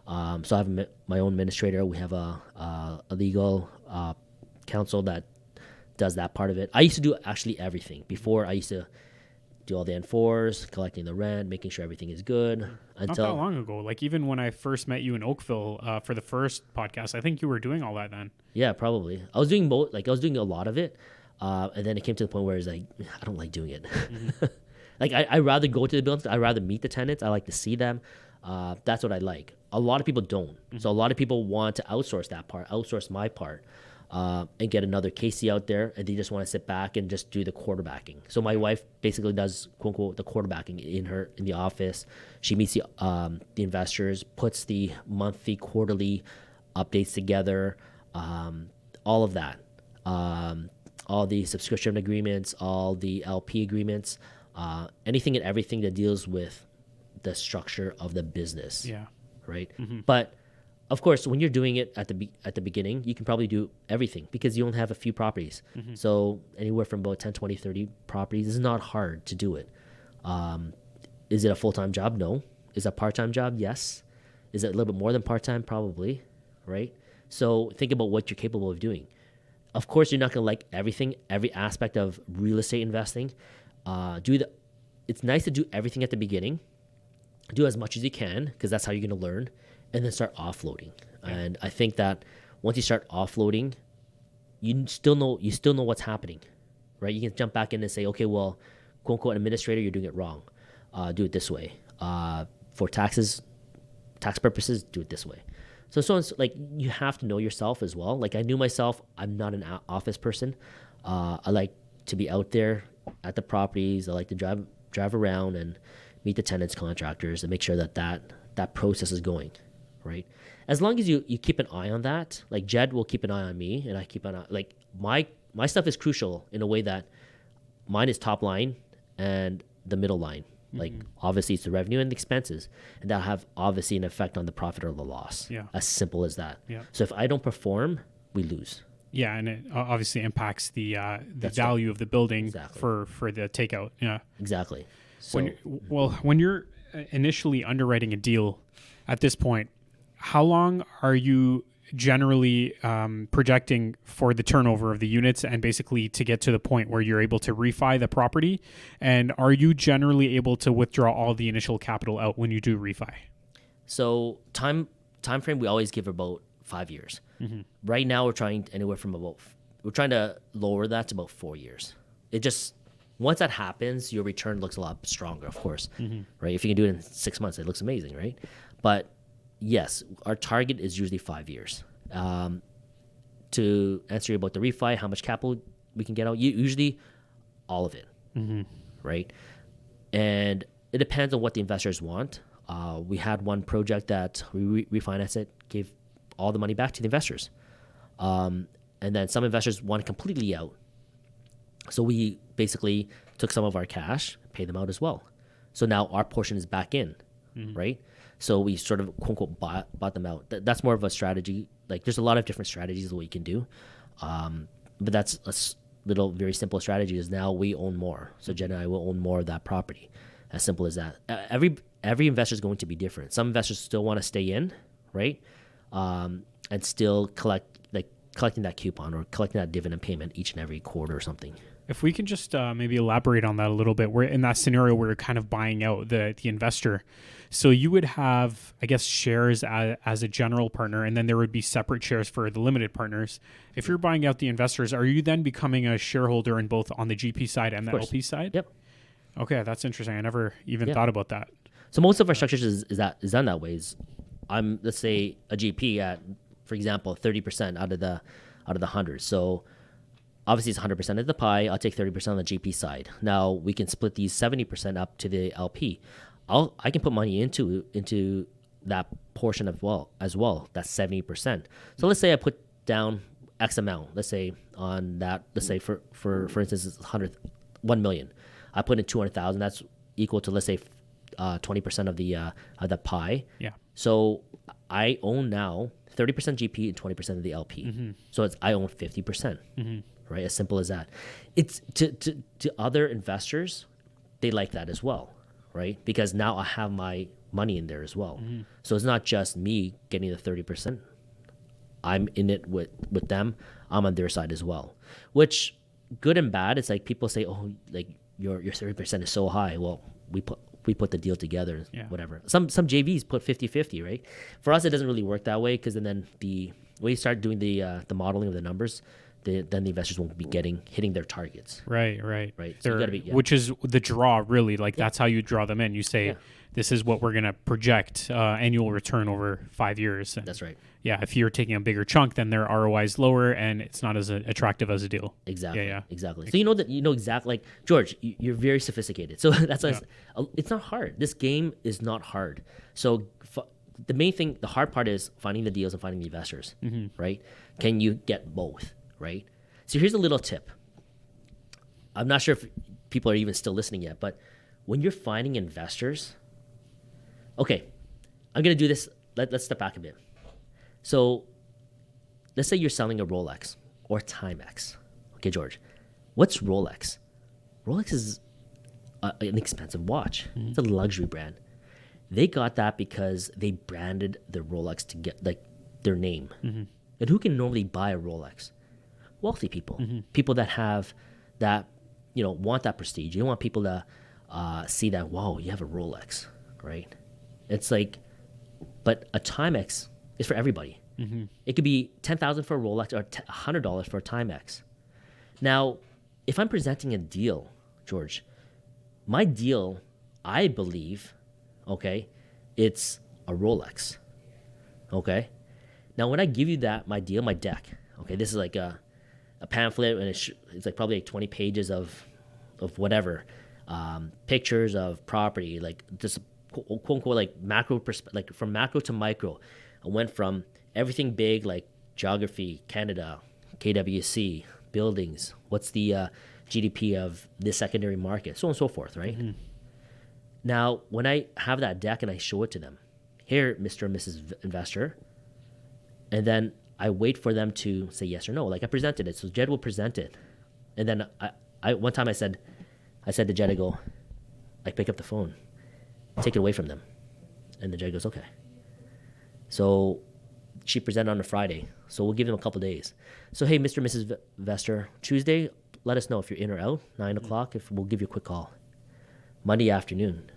So I have my own administrator. We have a legal counsel that does that part of it. I used to do actually everything. Before, I used to do all the N4s, collecting the rent, making sure everything is good. Not that long ago. Even when I first met you in Oakville for the first podcast, I think you were doing all that then. Yeah, probably. I was doing both. I was doing a lot of it, and then it came to the point where it's I don't like doing it. I'd rather go to the buildings. I'd rather meet the tenants. I like to see them. That's what I like. A lot of people don't. So a lot of people want to outsource that part, outsource my part. and get another Kasey out there, and they just want to sit back and just do the quarterbacking. So my wife basically does quote unquote the quarterbacking in the office. She meets the investors, puts the monthly, quarterly updates together, all of that, all the subscription agreements, all the LP agreements, anything and everything that deals with the structure of the business. Yeah. Right. But of course, when you're doing it at the beginning, you can probably do everything because you only have a few properties. So anywhere from about 10, 20, 30 properties is not hard to do it. Is it a full-time job? No. Is it a part-time job? Yes. Is it a little bit more than part-time? Probably. Right. So think about what you're capable of doing. Of course, you're not going to like everything, every aspect of real estate investing. It's nice to do everything at the beginning. Do as much as you can because that's how you're going to learn. And then start offloading. And I think that once you start offloading, you still know what's happening, right? You can jump back in and say, okay, well, quote unquote administrator, you're doing it wrong. Do it this way. For tax purposes, do it this way. So like you have to know yourself as well. Like I knew myself, I'm not an office person. I like to be out there at the properties. I like to drive around and meet the tenants, contractors, and make sure that process is going. Right. As long as you keep an eye on that, like Jed will keep an eye on me and I keep an eye, like my stuff is crucial in a way that mine is top line and the middle line. Like obviously it's the revenue and the expenses, and that'll have obviously an effect on the profit or the loss. Yeah. As simple as that. Yeah. So if I don't perform, we lose. Yeah. And it obviously impacts the value of the building for the takeout. Yeah. Exactly. So, when you're initially underwriting a deal at this point, how long are you generally projecting for the turnover of the units and basically to get to the point where you're able to refi the property? And are you generally able to withdraw all the initial capital out when you do refi? So time frame, we always give about 5 years. Right now we're trying to lower that to about 4 years. Once that happens, your return looks a lot stronger, of course, right? If you can do it in 6 months, it looks amazing, right? But yes, our target is usually 5 years. To answer you about the refi, how much capital we can get out, usually all of it, right? And it depends on what the investors want. We had one project that we refinanced it, gave all the money back to the investors. And then some investors want it completely out. So we basically took some of our cash, paid them out as well. So now our portion is back in, right? So we sort of quote unquote bought them out. That's more of a strategy. Like there's a lot of different strategies of what you can do, but that's a little very simple strategy. Is now we own more. So Jen and I will own more of that property. As simple as that. Every investor is going to be different. Some investors still want to stay in, right, and still collecting that coupon or collecting that dividend payment each and every quarter or something. If we can just maybe elaborate on that a little bit, we're in that scenario where you're kind of buying out the investor. So you would have, I guess, shares as a general partner, and then there would be separate shares for the limited partners. If you're buying out the investors, are you then becoming a shareholder in both on the GP side and the LP side? Yep. Okay, that's interesting. I never even thought about that. So most of our structures is done that way. I'm, let's say, a GP at, for example, 30% out of the 100. So obviously it's 100% of the pie. I'll take 30% on the GP side. Now we can split these 70% up to the LP. I can put money into that portion as well. That's 70%. So let's say I put down X amount. Let's say on that. Let's say for instance, it's 1 million. I put in 200,000. That's equal to, let's say, 20% of the pie. Yeah. So I own now 30% GP and 20% of the LP. So I own 50%. Right, as simple as that. It's to other investors, they like that as well, right? Because now I have my money in there as well. So it's not just me getting the 30%. I'm in it with them. I'm on their side as well. Which, good and bad, it's like people say, oh, like your 30% is so high. Well, we put the deal together, whatever. Some JVs put 50-50, right? For us, it doesn't really work that way because then when you start doing the modeling of the numbers, then the investors won't be hitting their targets. Right. So you gotta be, Which is the draw, really. Like that's how you draw them in. You say, Yeah. this is what we're going to project annual return over 5 years. And That's right. yeah, if you're taking a bigger chunk, then their ROI is lower and it's not as attractive as a deal. Exactly. Yeah. Exactly. So you know exactly, like George, you're very sophisticated. So that's why it's not hard. This game is not hard. So the main thing, the hard part is finding the deals and finding the investors, right? Can you get both, right? So here's a little tip. I'm not sure if people are even still listening yet, but when you're finding investors, okay, I'm going to do this. Let's step back a bit. So let's say you're selling a Rolex or Timex. Okay, George, what's Rolex? Rolex is an expensive watch. It's a luxury brand. They got that because they branded the Rolex to get like their name. And who can normally buy a Rolex? Wealthy people, people that have that, want that prestige. You want people to see that, wow, you have a Rolex, right? It's like, but a Timex is for everybody. It could be $10,000 for a Rolex or $100 for a Timex. Now, if I'm presenting a deal, George, my deal, I believe, okay, it's a Rolex, okay? Now, when I give you my deal, my deck, okay, this is like a pamphlet, and it's like probably like 20 pages of whatever, pictures of property, like just quote unquote like macro like from macro to micro. I went from everything big like geography, Canada, KWC, buildings, what's the GDP of this secondary market, so on and so forth, right? Now, when I have that deck and I show it to them, here, Mr. and Mrs. Investor, and then I wait for them to say yes or no. Like I presented it, so Jed will present it, and then I one time I said to Jed, I go, I pick up the phone, take it away from them, and the Jed goes, okay. So she presented on a Friday, so we'll give them a couple days. So hey, Mr. and Mrs. Investor, Tuesday, let us know if you're in or out. 9 o'clock, if we'll give you a quick call. Monday afternoon,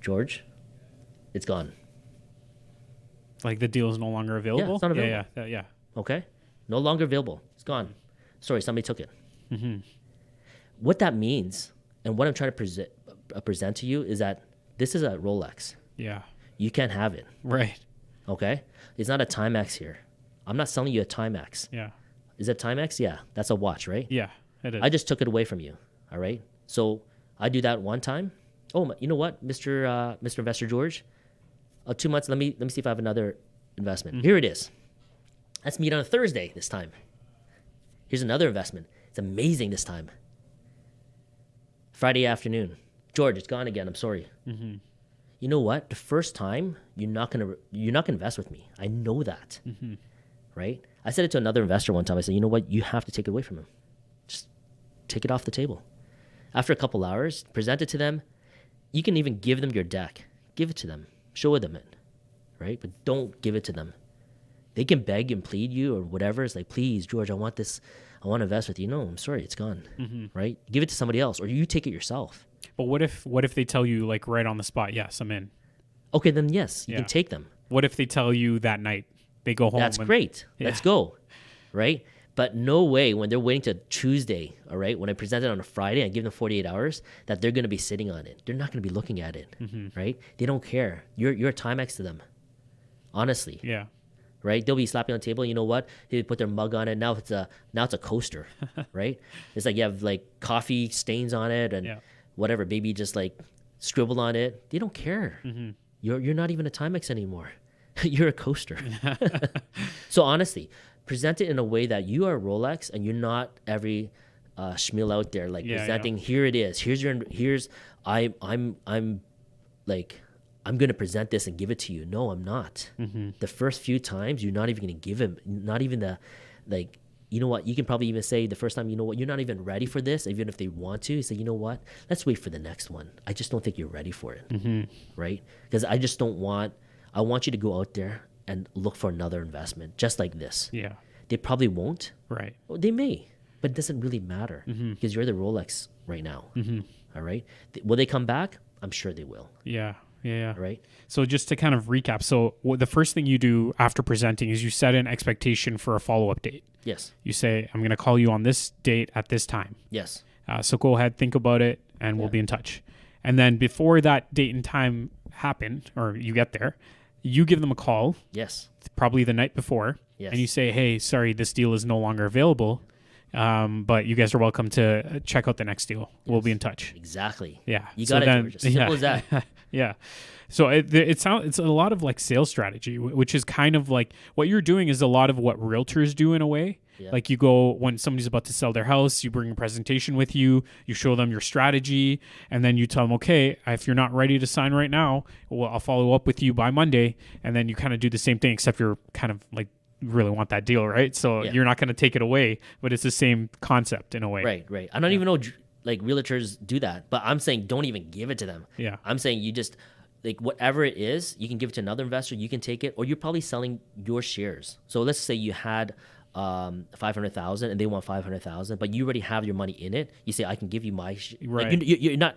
George, it's gone. Like the deal is no longer available? Yeah, it's not available. Yeah. Okay? No longer available. It's gone. Sorry, somebody took it. What that means, and what I'm trying to present to you, is that this is a Rolex. Yeah. You can't have it. Right. Okay? It's not a Timex here. I'm not selling you a Timex. Yeah. Is it Timex? Yeah. That's a watch, right? Yeah, it is. I just took it away from you. All right? So I do that one time. Oh, you know what, Mr. Investor George? 2 months, let me see if I have another investment. Here it is. Let's meet on a Thursday this time. Here's another investment. It's amazing this time. Friday afternoon. George, it's gone again. I'm sorry. You know what? The first time, you're not gonna invest with me. I know that, right? I said it to another investor one time. I said, you know what? You have to take it away from him. Just take it off the table. After a couple hours, present it to them. You can even give them your deck. Give it to them. Show them it, right? But don't give it to them. They can beg and plead you or whatever. It's like, please, George, I want this. I want to invest with you. No, I'm sorry, it's gone, right? Give it to somebody else, or you take it yourself. But what if they tell you like right on the spot, yes, I'm in? Okay, then yes, you can take them. What if they tell you that night? They go home. That's great. Let's go, right? But no way when they're waiting to Tuesday, all right, when I present it on a Friday, I give them 48 hours, that they're going to be sitting on it. They're not going to be looking at it, right? They don't care. You're a Timex to them, honestly. Yeah. Right? They'll be slapping on the table. You know what? They put their mug on it. Now it's a coaster, right? It's like you have like coffee stains on it and whatever. Baby just like scribbled on it. They don't care. You're not even a Timex anymore. You're a coaster. So honestly, present it in a way that you are Rolex and you're not every schmiel out there like presenting. Here it is. I'm going to present this and give it to you. No, I'm not. The first few times, you're not even going to give him, not even the, like, you know what, you can probably even say the first time, you know what, you're not even ready for this, even if they want to. You say, you know what, let's wait for the next one. I just don't think you're ready for it, right? Because I want you to go out there and look for another investment, just like this. Yeah. They probably won't. Right. Well, they may, but it doesn't really matter because you're the Rolex right now. All right. Will they come back? I'm sure they will. Yeah. Yeah. Right. So just to kind of recap, so the first thing you do after presenting is you set an expectation for a follow-up date. Yes. You say, I'm going to call you on this date at this time. Yes. So go ahead, think about it, and we'll be in touch. And then before that date and time happen, or you get there, you give them a call. Yes. Probably the night before. Yes. And you say, hey, sorry, this deal is no longer available. But you guys are welcome to check out the next deal. We'll be in touch. Exactly. Yeah. You got it, George. As simple as that. Yeah. So it's a lot of like sales strategy, which is kind of like what you're doing is a lot of what realtors do in a way. Yeah. Like you go when somebody's about to sell their house, you bring a presentation with you, you show them your strategy, and then you tell them, okay, if you're not ready to sign right now, well, I'll follow up with you by Monday. And then you kind of do the same thing, except you're kind of like, really want that deal, right? So you're not going to take it away, but it's the same concept in a way. Right. I don't even know like realtors do that, but I'm saying don't even give it to them. Yeah. I'm saying you just like whatever it is, you can give it to another investor, you can take it, or you're probably selling your shares. So let's say you had 500,000 and they want 500,000, but you already have your money in it. You say, I can give you my right. Like you're not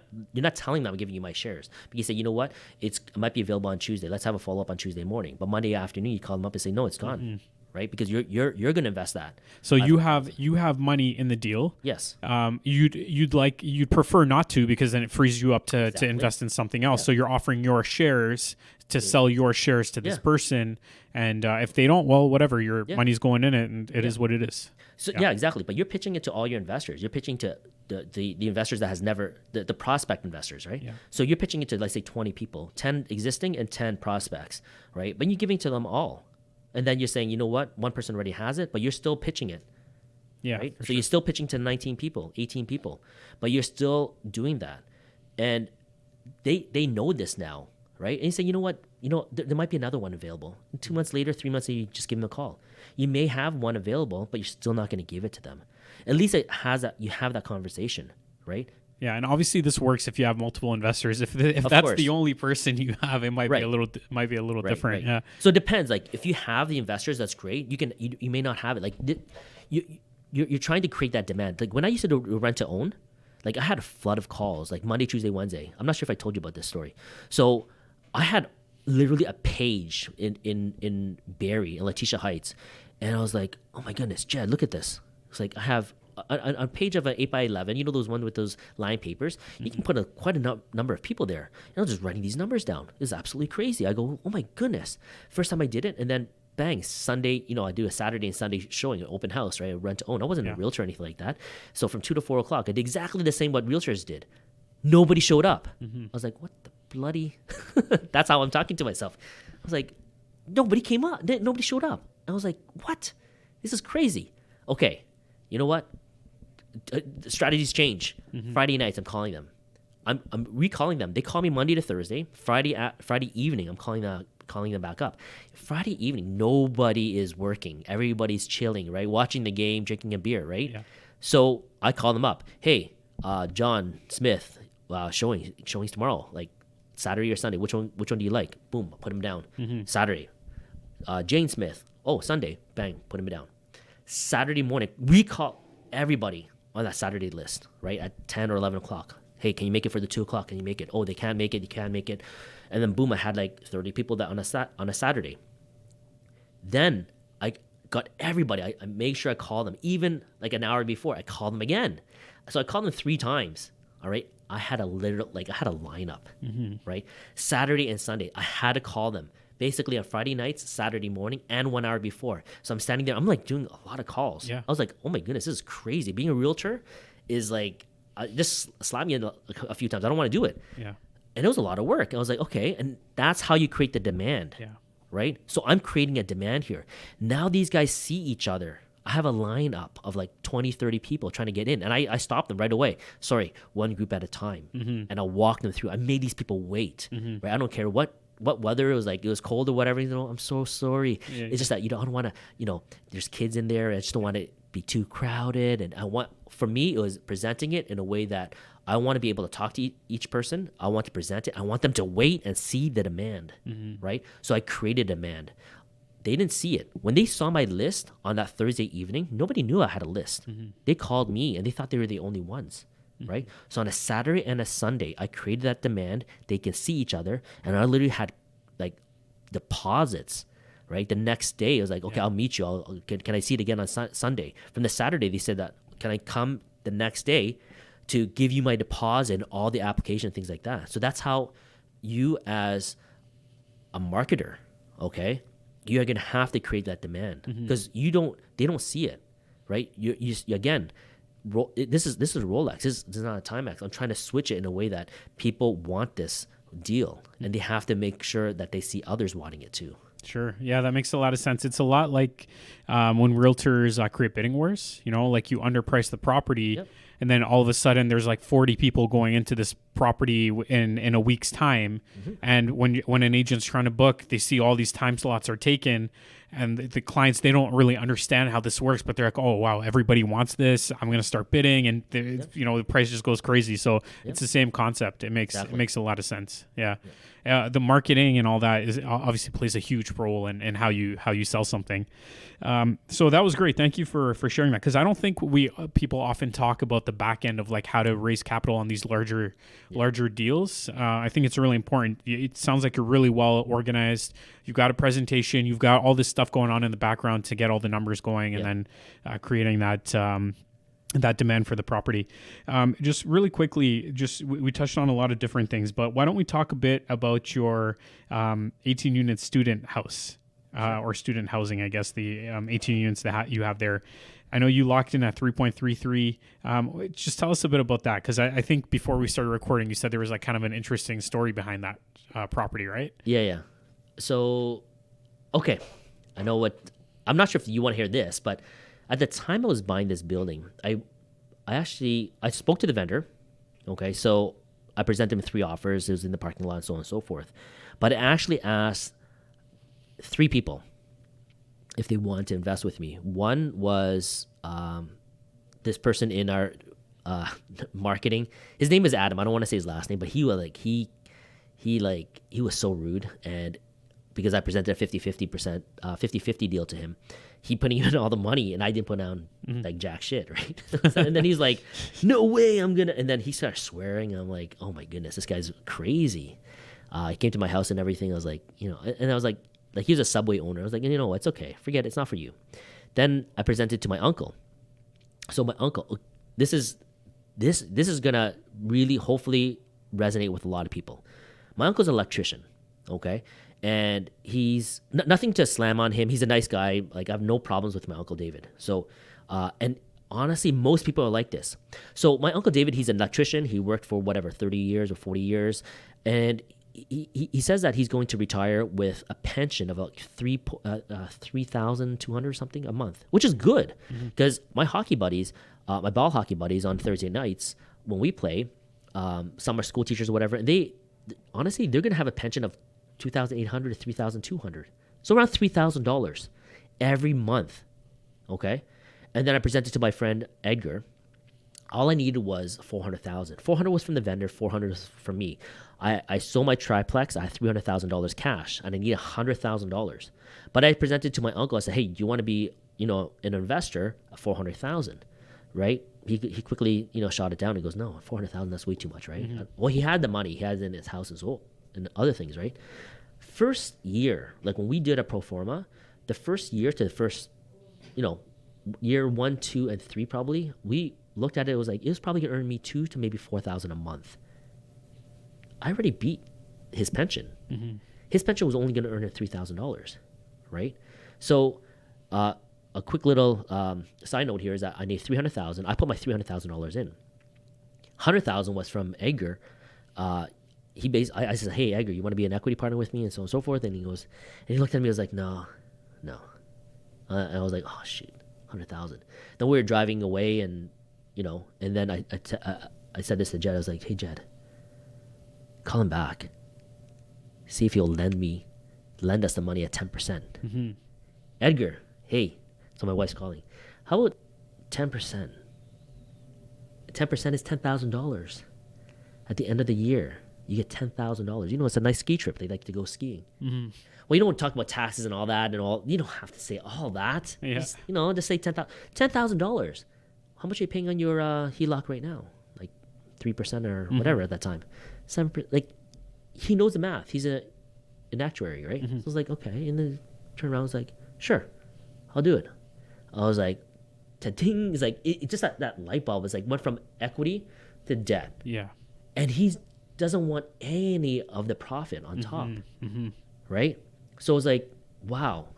telling them I'm giving you my shares, but you say, you know what, it might be available on Tuesday. Let's have a follow up on Tuesday morning. But Monday afternoon, you call them up and say, no, it's gone. Mm-hmm. Right, because you're going to invest that. So you have money in the deal. Yes. You'd prefer not to, because then it frees you up to invest in something else. Yeah. So you're offering your shares to sell your shares to this person, and if they don't, well, whatever, your money's going in it, and it is what it is. So exactly. But you're pitching it to all your investors. You're pitching to the investors that has never the prospect investors, right? Yeah. So you're pitching it to, let's say, 20 people, 10 existing and 10 prospects, right? But you're giving to them all. And then you're saying, you know what, one person already has it, but you're still pitching it. Yeah. Right? So you're still pitching to 19 people, 18 people, but you're still doing that. And they know this now, right? And you say, you know what, there might be another one available. And 2 months later, 3 months later, you just give them a call. You may have one available, but you're still not going to give it to them. At least you have that conversation, right? Yeah, and obviously this works if you have multiple investors. If that's the only person you have, it might be a little different. Right. Yeah. So it depends. Like if you have the investors, that's great. You may not have it. Like you're trying to create that demand. Like when I used to do rent to own, like I had a flood of calls, like Monday, Tuesday, Wednesday. I'm not sure if I told you about this story. So I had literally a page in Barrie and Letitia Heights, and I was like, oh my goodness, Jed, look at this. It's like I have a page of an 8x11, those ones with those line papers, you can put quite a number of people there. And I was just writing these numbers down. It was absolutely crazy. I go, oh my goodness. First time I did it, and then bang, Sunday, I do a Saturday and Sunday showing, an open house, right? A rent to own. I wasn't a realtor or anything like that. So from 2 to 4 o'clock, I did exactly the same what realtors did. Nobody showed up. Mm-hmm. I was like, what the bloody... That's how I'm talking to myself. I was like, nobody came up. Nobody showed up. I was like, what? This is crazy. Okay, you know what? Strategies change. Mm-hmm. Friday nights, I'm calling them. I'm recalling them. They call me Monday to Thursday. Friday evening, I'm calling them back up. Friday evening, nobody is working. Everybody's chilling, right? Watching the game, drinking a beer, right? Yeah. So I call them up. Hey, John Smith, showings tomorrow, like Saturday or Sunday. Which one do you like? Boom, put him down. Mm-hmm. Saturday. Jane Smith. Oh, Sunday. Bang, put him down. Saturday morning, we call everybody on that Saturday list, right, at 10 or 11 o'clock. Hey, can you make it for the 2 o'clock? Can you make it? Oh, they can't make it. You can't make it. And then boom, I had like 30 people that on a Saturday. Then I got everybody. I made sure I called them. Even like an hour before, I called them again. So I called them 3 times, all right? I had a lineup, mm-hmm. right? Saturday and Sunday, I had to call them. Basically on Friday nights, Saturday morning, and 1 hour before. So I'm standing there. I'm like doing a lot of calls. Yeah. I was like, oh my goodness, this is crazy. Being a realtor is like, just slap me in a few times. I don't want to do it. Yeah. And it was a lot of work. And I was like, okay. And that's how you create the demand. Yeah. Right? So I'm creating a demand here. Now these guys see each other. I have a lineup of like 20, 30 people trying to get in. And I stopped them right away. Sorry, one group at a time. Mm-hmm. And I'll walk them through. I made these people wait. Mm-hmm. Right? I don't care what weather it was, like it was cold or whatever, I'm so sorry. Yeah, it's just that I don't want to, there's kids in there. I just don't want to be too crowded. And for me, it was presenting it in a way that I want to be able to talk to each person. I want to present it. I want them to wait and see the demand, mm-hmm. right? So I created demand. They didn't see it. When they saw my list on that Thursday evening, nobody knew I had a list. Mm-hmm. They called me and they thought they were the only ones. right? So on a Saturday and a Sunday, I created that demand. They can see each other, and I literally had like deposits. Right, the next day it was like, okay, I'll meet you. Can I see it again on Sunday? From the Saturday, they said that, can I come the next day to give you my deposit and all the application and things like that? So that's how you, as a marketer, okay, you're gonna have to create that demand because they don't see it, right? You again, this is Rolex. This is not a Timex. I'm trying to switch it in a way that people want this deal, and they have to make sure that they see others wanting it too. Sure. Yeah, that makes a lot of sense. It's a lot like when realtors create bidding wars, like you underprice the property and then all of a sudden there's like 40 people going into this property in a week's time. And when an agent's trying to book, they see all these time slots are taken, and the clients, they don't really understand how this works, but they're like, oh, wow, everybody wants this. I'm going to start bidding. And the price just goes crazy. So it's the same concept. It makes a lot of sense. Yeah. The marketing and all that is obviously plays a huge role in how you sell something. So that was great. Thank you for sharing that, because I don't think people often talk about the back end of like how to raise capital on these larger deals. I think it's really important. It sounds like you're really well organized. You've got a presentation. You've got all this stuff going on in the background to get all the numbers going, and then creating that demand for the property. Just really quickly, we touched on a lot of different things, but why don't we talk a bit about your 18-unit student house or student housing, I guess, the 18 units that you have there. I know you locked in at 3.33. Just tell us a bit about that, because I think before we started recording, you said there was like kind of an interesting story behind that property, right? Yeah. So, okay. I'm not sure if you want to hear this, but at the time I was buying this building, I spoke to the vendor. Okay, so I presented him 3 offers. It was in the parking lot and so on and so forth. But I actually asked 3 people if they wanted to invest with me. One was this person in our marketing. His name is Adam. I don't want to say his last name, but he was like he was so rude, and because I presented a 50-50 deal to him, he put in all the money and I didn't put down like jack shit, right? And then he's like, no way, and then he started swearing, and I'm like, oh my goodness, this guy's crazy. He came to my house and everything. I was like, and I was like he was a Subway owner. I was like, it's okay, forget it, it's not for you. Then I presented to my uncle. So my uncle, this is gonna really hopefully resonate with a lot of people. My uncle's an electrician, okay? And he's nothing to slam on him. He's a nice guy. Like, I have no problems with my Uncle David. So, and honestly, most people are like this. So my Uncle David, he's an electrician. He worked for 30 years or 40 years. And he says that he's going to retire with a pension of like $3,200 something a month, which is good. Because my hockey buddies, my ball hockey buddies on Thursday nights, when we play, some are school teachers or whatever, and they're going to have a pension of $2,800 to $3,200, so around $3,000 every month. Okay, and then I presented to my friend Edgar. All I needed was $400,000. $400 was from the vendor. $400 was from me. I sold my triplex. I had $300,000 cash, and I needed $100,000. But I presented to my uncle. I said, "Hey, do you want to be, an investor at $400,000?" Right? He quickly, shot it down. He goes, "No, $400,000. That's way too much, right?" Well, he had the money. He had it in his house as well, and other things, right? First year, like when we did a pro forma, the first year to the first, year 1, 2, and 3 probably, we looked at it. It was probably gonna earn me $2,000 to maybe $4,000 a month. I already beat his pension. His pension was only gonna earn him $3,000, right? So, a quick little side note here is that I need $300,000. I put my $300,000 in. $100,000 was from Edgar. I said, "Hey, Edgar, you want to be an equity partner with me?" And so on and so forth. And he looked at me. I was like, "No." And I was like, "Oh shoot, $100,000." Then we were driving away, and and then I said this to Jed. I was like, "Hey, Jed, call him back. See if he'll lend us the money at 10%." Edgar, hey. So my wife's calling. How about 10%? 10% is $10,000. At the end of the year, you get $10,000. It's a nice ski trip. They like to go skiing. Well, you don't want to talk about taxes and all that and all. You don't have to say all that. Yeah. Just say $10,000. $10,000. How much are you paying on your HELOC right now? Like 3% or whatever at that time. 7%, like, he knows the math. He's an actuary, right? So I was like, okay. And then turned around, I was like, sure, I'll do it. I was like, ta-ding. It's like, it just that light bulb is like, went from equity to debt. Yeah. And he doesn't want any of the profit on top, right? So it's like, wow,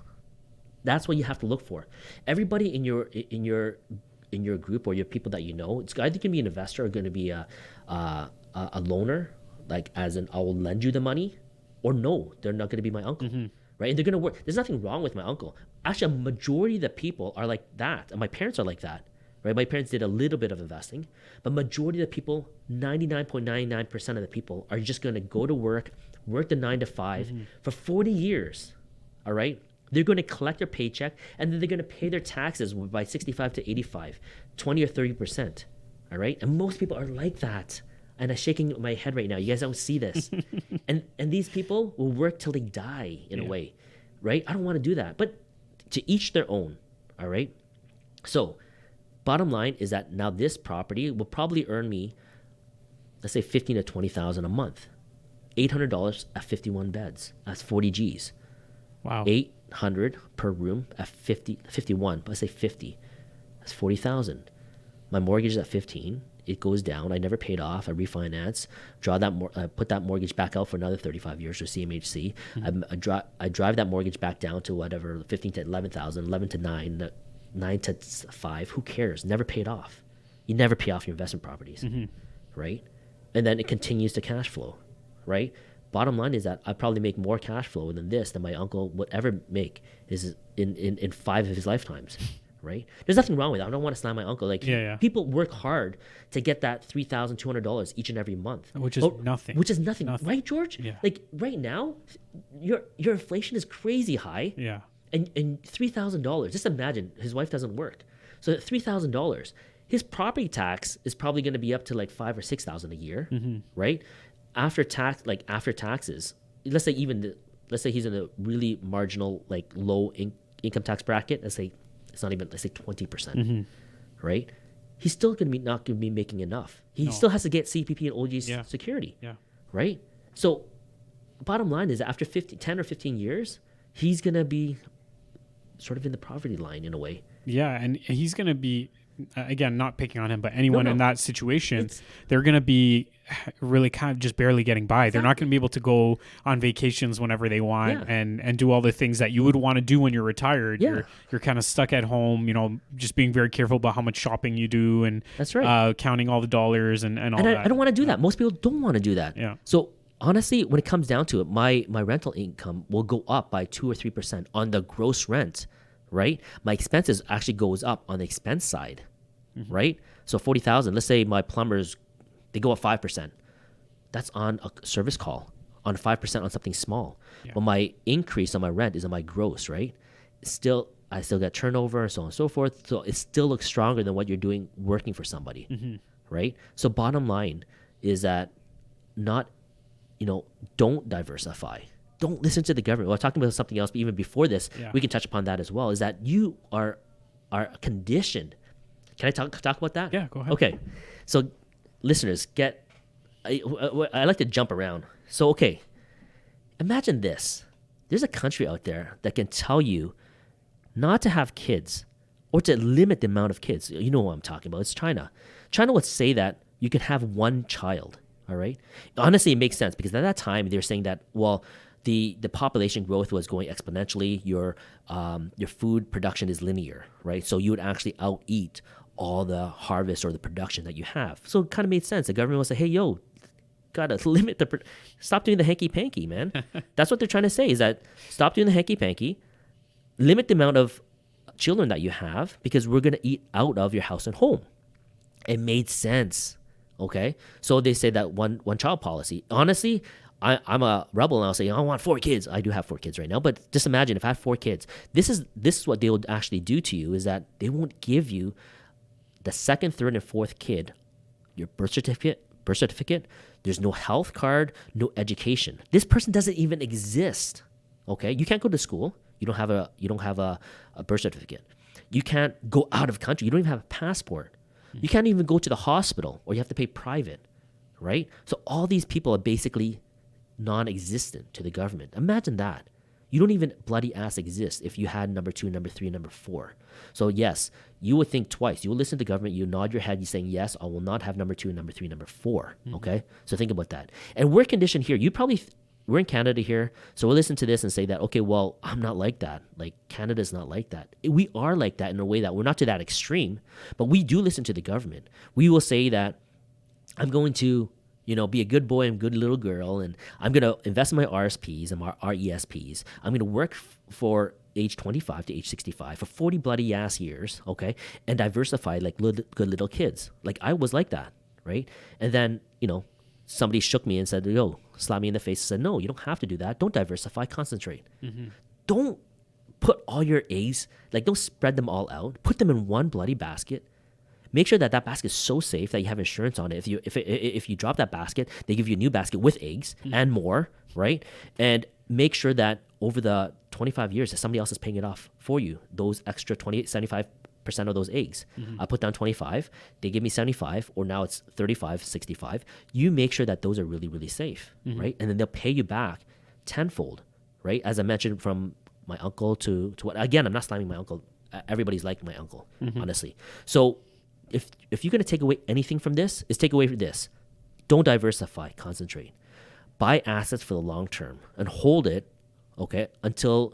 that's what you have to look for. Everybody in your group or your people that you know, it's either going to be an investor or going to be a loaner, like as in I will lend you the money, or no, they're not going to be my uncle, right? And they're going to work. There's nothing wrong with my uncle. Actually, a majority of the people are like that, and my parents are like that, right? My parents did a little bit of investing, but majority of the people, 99.99% of the people, are just going to go to work the 9 to 5 for 40 years, all right? They're going to collect their paycheck, and then they're going to pay their taxes by 65 to 85, 20 or 30%, all right? And most people are like that. And I'm shaking my head right now. You guys don't see this. and these people will work till they die in a way, right? I don't want to do that. But to each their own, all right? So bottom line is that now this property will probably earn me, let's say $15,000 to $20,000 a month. $800 at 51 beds. That's 40 G's. Wow. $800 per room at 51. Let's say 50. That's 40,000. My mortgage is at 15. It goes down. I never paid off. I refinance, put that mortgage back out for another 35 years with CMHC. I drive that mortgage back down to whatever, 15 to 11,000, 11 to 9, 9 to 5. Who cares? Never paid off. You never pay off your investment properties, right? And then it continues to cash flow, right? Bottom line is that I probably make more cash flow than my uncle would ever make is in 5 of his lifetimes. Right? There's nothing wrong with that. I don't want to slam my uncle. Like people work hard to get that $3,200 each and every month, which is nothing. Which is nothing, right, George? Yeah. Like right now, your inflation is crazy high. Yeah. And $3,000. Just imagine his wife doesn't work, so $3,000. His property tax is probably going to be up to like $5,000 or $6,000 a year, right? After taxes, let's say he's in a really marginal, like low income tax bracket. Let's say. It's not even, let's say 20%, right? He's still not going to be making enough. He still has to get CPP and OG security, right? So bottom line is after 10 or 15 years, he's going to be sort of in the poverty line in a way. Yeah, and he's going to be, again, not picking on him, but anyone in that situation, they're going to be really kind of just barely getting by. Exactly. They're not going to be able to go on vacations whenever they want and do all the things that you would want to do when you're retired. Yeah. You're kind of stuck at home, just being very careful about how much shopping you do and that's right. Counting all the dollars and all that. I don't want to do that. Most people don't want to do that. Yeah. So honestly, when it comes down to it, my rental income will go up by 2 or 3% on the gross rent, right? My expenses actually goes up on the expense side, right? So 40,000, let's say my plumbers, they go up 5%. That's on a service call, on 5% on something small. Yeah. But my increase on my rent is on my gross, right? I still get turnover and so on and so forth. So it still looks stronger than what you're doing working for somebody, right? So bottom line is that don't diversify. Don't listen to the government. We're talking about something else, but even before this, we can touch upon that as well, is that you are conditioned. Can I talk about that? Yeah, go ahead. Okay. So listeners, I like to jump around. So, okay, imagine this. There's a country out there that can tell you not to have kids or to limit the amount of kids. You know what I'm talking about. It's China. China would say that you can have one child, all right? Honestly, it makes sense because at that time, they were saying that, well, the population growth was going exponentially. Your food production is linear, right? So you would actually out-eat all the harvest or the production that you have. So it kind of made sense. The government was like, hey, yo, gotta limit stop doing the hanky-panky, man. That's what they're trying to say, is that stop doing the hanky-panky, limit the amount of children that you have because we're going to eat out of your house and home. It made sense, okay? So they say that one child policy. Honestly, I'm a rebel and I'll say, I want 4 kids. I do have 4 kids right now, but just imagine if I have 4 kids. This is what they would actually do to you, is that they won't give you the 2nd, 3rd, and 4th kid your birth certificate. There's no health card, no education. This person doesn't even exist. Okay, you can't go to school. You don't have a birth certificate. You can't go out of country. You don't even have a passport. You can't even go to the hospital, or you have to pay private. right? So all these people are basically non-existent to the government. Imagine that. You don't even bloody ass exist if you had number 2, number 3, number 4. So yes, you would think twice. You will listen to the government. You nod your head. You saying, yes, I will not have number 2, number 3, number 4. Okay? So think about that. And we're conditioned here. We're in Canada here. So we'll listen to this and say that, okay, well, I'm not like that. Like Canada's not like that. We are like that in a way that we're not to that extreme, but we do listen to the government. We will say that I'm going to be a good boy and good little girl, and I'm going to invest in my RSPs and my RESPs. I'm going to work for age 25 to age 65 for 40 bloody ass years, okay, and diversify like good little kids. Like I was like that, right? And then, somebody shook me and said, yo, slapped me in the face and said, no, you don't have to do that. Don't diversify, concentrate. Don't put all your eggs, like don't spread them all out. Put them in one bloody basket. Make sure that basket is so safe that you have insurance on it. If you drop that basket, they give you a new basket with eggs and more, right? And make sure that over the 25 years that somebody else is paying it off for you, those extra 75% of those eggs. I put down 25, they give me 75, or now it's 35, 65. You make sure that those are really, really safe, right? And then they'll pay you back tenfold, right? As I mentioned, from my uncle to what, again, I'm not slamming my uncle. Everybody's like my uncle, honestly. So if you're going to take away anything from this, is take away from this. Don't diversify, concentrate. Buy assets for the long term and hold it, okay, until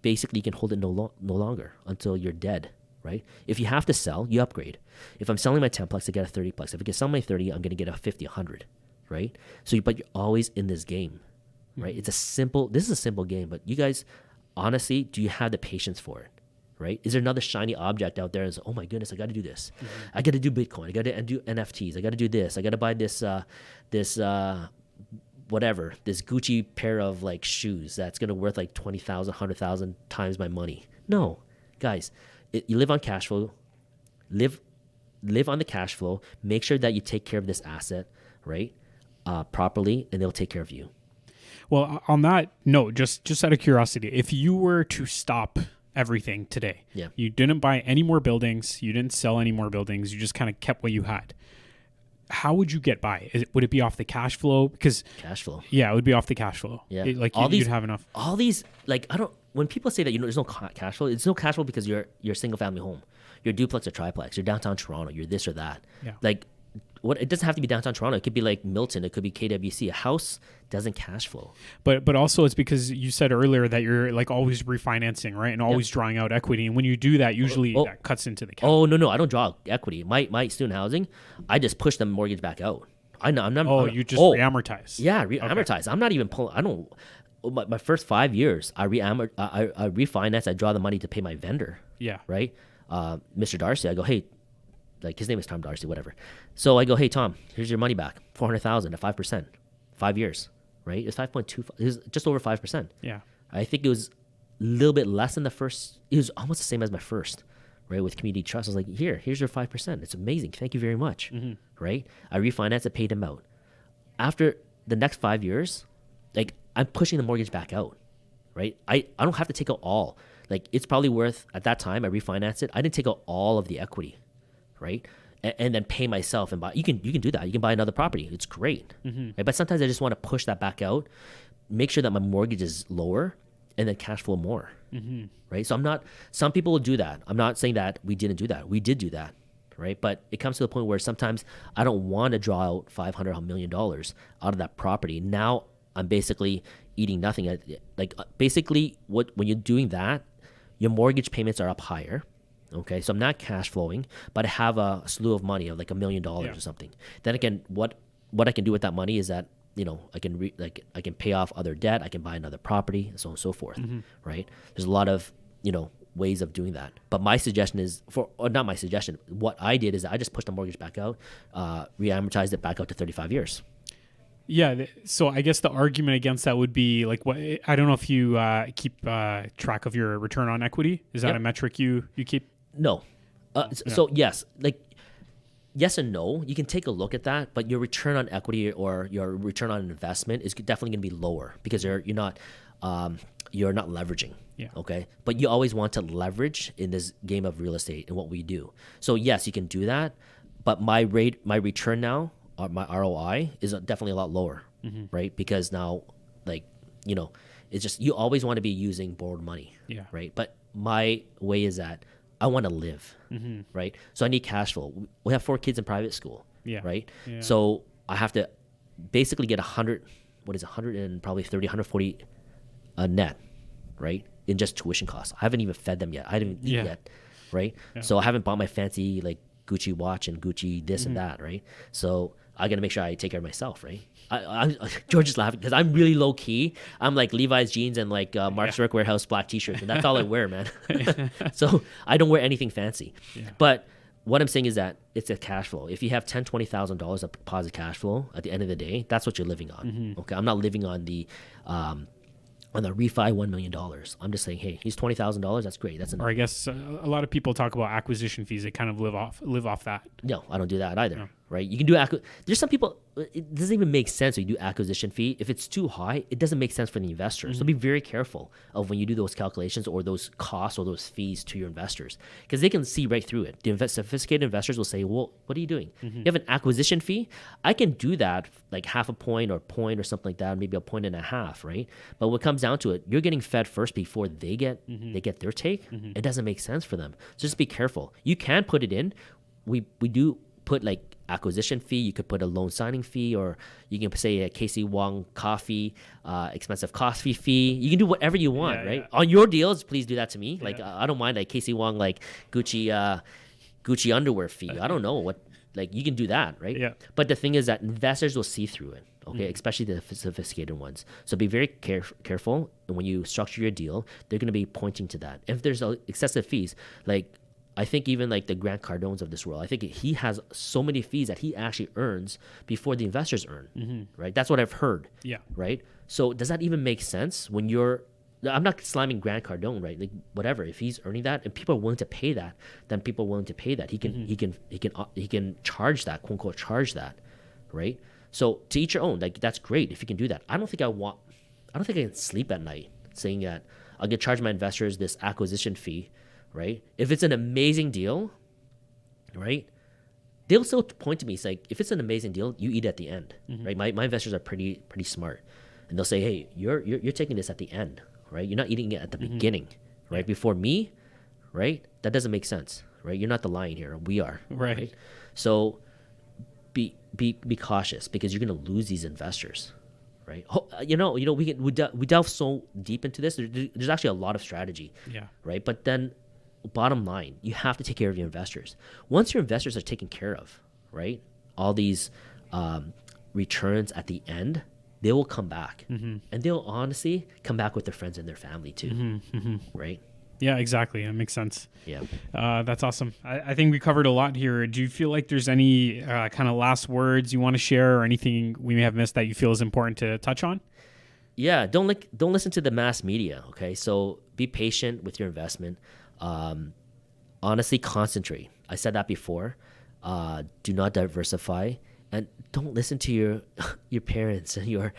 basically you can hold it no longer, until you're dead, right? If you have to sell, you upgrade. If I'm selling my 10plex, I get a 30plex. If I can sell my 30, I'm going to get a 50, 100, right? But you're always in this game, right? This is a simple game, but you guys, honestly, do you have the patience for it? Right? Is there another shiny object out there? And oh my goodness, I got to do this. I got to do Bitcoin. I got to do NFTs. I got to do this. I got to buy this whatever, this Gucci pair of like shoes that's gonna worth like 20,000, 100,000 times my money. No, guys, you live on cash flow. Live on the cash flow. Make sure that you take care of this asset, right, properly, and they'll take care of you. Well, on that note, just out of curiosity, if you were to stop everything today. Yeah. You didn't buy any more buildings. You didn't sell any more buildings. You just kind of kept what you had. How would you get by? Would it be off the cash flow? Because cash flow. Yeah, it would be off the cash flow. Yeah. You'd have enough. All these, like, when people say that, there's no cash flow, it's no cash flow because you're a single family home. You're duplex or triplex. You're downtown Toronto. You're this or that. Yeah. Like, it doesn't have to be downtown Toronto. It could be like Milton. It could be KWC. A house doesn't cash flow. But also it's because you said earlier that you're like always refinancing, right? And always drawing out equity. And when you do that, usually that cuts into the cap. Oh, no. I don't draw equity. My student housing, I just push the mortgage back out. You just reamortize. Yeah, reamortize. Okay. I'm not even pulling. I don't. My first 5 years, I refinance. I draw the money to pay my vendor. Yeah. Right? Mr. Darcy, I go, hey, like his name is Tom Darcy, whatever. So I go, hey, Tom, here's your money back, 400,000 at 5%, 5 years, right? It's 5.2, it was just over 5%. Yeah. I think it was a little bit less than the first. It was almost the same as my first, right? With Community Trust, I was like, here's your 5%. It's amazing. Thank you very much, right? I refinanced it, paid him out. After the next 5 years, like I'm pushing the mortgage back out, right? I don't have to take out all. Like it's probably worth, at that time, I refinanced it. I didn't take out all of the equity, right? And then pay myself and buy. You can do that. You can buy another property. It's great. Right? But sometimes I just want to push that back out, make sure that my mortgage is lower, and then cash flow more. Right? So some people will do that. I'm not saying that we didn't do that. We did do that. Right? But it comes to the point where sometimes I don't want to draw out $500 million out of that property. Now I'm basically eating nothing. Like basically when you're doing that, your mortgage payments are up higher. Okay, so I'm not cash flowing, but I have a slew of money of like $1 million or something. Then again, what I can do with that money is that I can pay off other debt, I can buy another property, and so on and so forth. Right? There's a lot of ways of doing that. But my suggestion is not my suggestion. What I did is I just pushed the mortgage back out, reamortized it back out to 35 years. Yeah, so I guess the argument against that would be like, what I don't know if you keep track of your return on equity. Is that a metric you keep? No. So yes, like yes and no. You can take a look at that, but your return on equity or your return on investment is definitely going to be lower because you're not leveraging. Yeah. Okay. But you always want to leverage in this game of real estate and what we do. So yes, you can do that, but my return now my ROI is definitely a lot lower, right? Because now, like, you know, it's just, you always want to be using borrowed money, right? But my way is that I want to live, right? So I need cash flow. We have 4 kids in private school, right? Yeah. So I have to basically get 100, what is 100 and probably 30, 140 net, right? In just tuition costs. I haven't even fed them yet. I haven't even eaten yet, right? Yeah. So I haven't bought my fancy like Gucci watch and Gucci this and that, right? So I got to make sure I take care of myself, right? George is laughing because I'm really low key. I'm like Levi's jeans and like Mark's Work Warehouse black t-shirts, and that's all I wear, man. So I don't wear anything fancy. Yeah. But what I'm saying is that it's a cash flow. If you have $10,000, $20,000 of positive cash flow at the end of the day, that's what you're living on. Okay, I'm not living on the refi $1 million. I'm just saying, hey, he's $20,000. That's great. That's enough. Or I guess a lot of people talk about acquisition fees. They kind of live off that. No, I don't do that either. No. Right? You can do there's some people, it doesn't even make sense when you do acquisition fee. If it's too high, it doesn't make sense for the investors. So be very careful of when you do those calculations or those costs or those fees to your investors, because they can see right through it. The sophisticated investors will say, well, what are you doing? You have an acquisition fee? I can do that like half a point or something like that, maybe a point and a half, right? But what comes down to it, you're getting fed first before they get their take. It doesn't make sense for them. So just be careful. You can put it in. We do put like acquisition fee. You could put a loan signing fee, or you can say a Kasey Wong coffee, expensive coffee fee. You can do whatever you want, right? On your deals, please do that to me. Like I don't mind like Kasey Wong like Gucci underwear fee. I don't know what, like you can do that, right? Yeah. But the thing is that investors will see through it. Okay, especially the sophisticated ones. So be very careful. And when you structure your deal, they're going to be pointing to that. If there's excessive fees, like I think even like the Grant Cardones of this world, I think he has so many fees that he actually earns before the investors earn, right? That's what I've heard, right? So does that even make sense when I'm not slamming Grant Cardone, right? Like whatever, if he's earning that and people are willing to pay that, then people are willing to pay that. He can charge that, quote unquote, charge that, right? So to each your own, like that's great if you can do that. I don't think I can sleep at night saying that I'll get charged my investors this acquisition fee, right? If it's an amazing deal, right? They'll still point to me. It's like, if it's an amazing deal, you eat at the end, right? My investors are pretty smart, and they'll say, hey, you're taking this at the end, right? You're not eating it at the beginning, right? Before me, right? That doesn't make sense, right? You're not the lion here. We are, right? So be cautious, because you're going to lose these investors, right? We delve so deep into this. There's actually a lot of strategy, right? But then bottom line, you have to take care of your investors. Once your investors are taken care of, right, all these returns at the end, they will come back, and they'll honestly come back with their friends and their family too, right? Yeah, exactly. That makes sense. Yeah. That's awesome. I think we covered a lot here. Do you feel like there's any kind of last words you want to share, or anything we may have missed that you feel is important to touch on? Yeah, don't listen to the mass media, okay? So be patient with your investment. Honestly, concentrate. I said that before. Do not diversify, and don't listen to your parents and your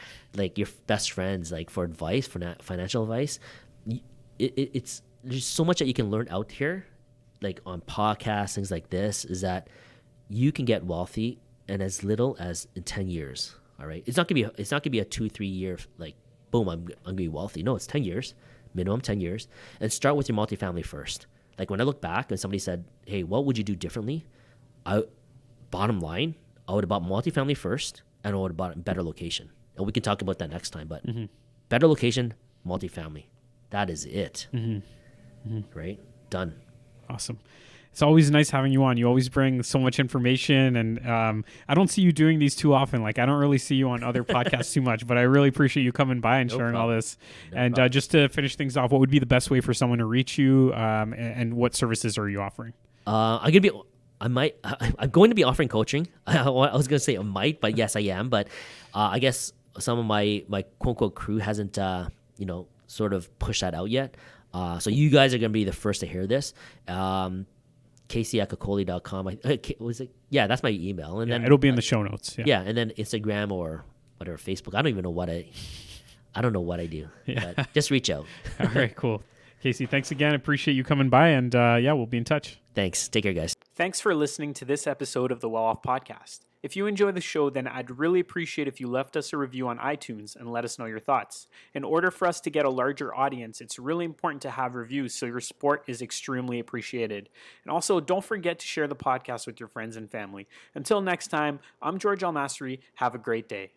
best friends like for advice, for financial advice. There's so much that you can learn out here, like on podcasts, things like this, is that you can get wealthy in as little as in 10 years. All right, it's not gonna be a 2-3 year like boom, I'm gonna be wealthy. No, it's 10 years. Minimum 10 years, and start with your multifamily first. Like when I look back and somebody said, hey, what would you do differently? Bottom line, I would have bought multifamily first, and I would have bought a better location. And we can talk about that next time, but better location, multifamily. That is it. Right? Done. Awesome. It's always nice having you on. You always bring so much information, and I don't see you doing these too often. Like I don't really see you on other podcasts too much, but I really appreciate you coming by and sharing all this. And just to finish things off, what would be the best way for someone to reach you, and what services are you offering? I'm going to be offering coaching. I was going to say I might, but yes, I am. But I guess some of my quote unquote crew hasn't sort of pushed that out yet. So you guys are going to be the first to hear this. Kasey@kakoli.com. Yeah, that's my email. And then it'll be in the show notes. Yeah, and then Instagram or whatever, Facebook. I don't even know what I don't know what I do. Yeah. But just reach out. All right, cool. Kasey, thanks again. Appreciate you coming by, and we'll be in touch. Thanks. Take care, guys. Thanks for listening to this episode of the Well Off Podcast. If you enjoy the show, then I'd really appreciate if you left us a review on iTunes and let us know your thoughts. In order for us to get a larger audience, it's really important to have reviews, so your support is extremely appreciated. And also, don't forget to share the podcast with your friends and family. Until next time, I'm George Masri. Have a great day.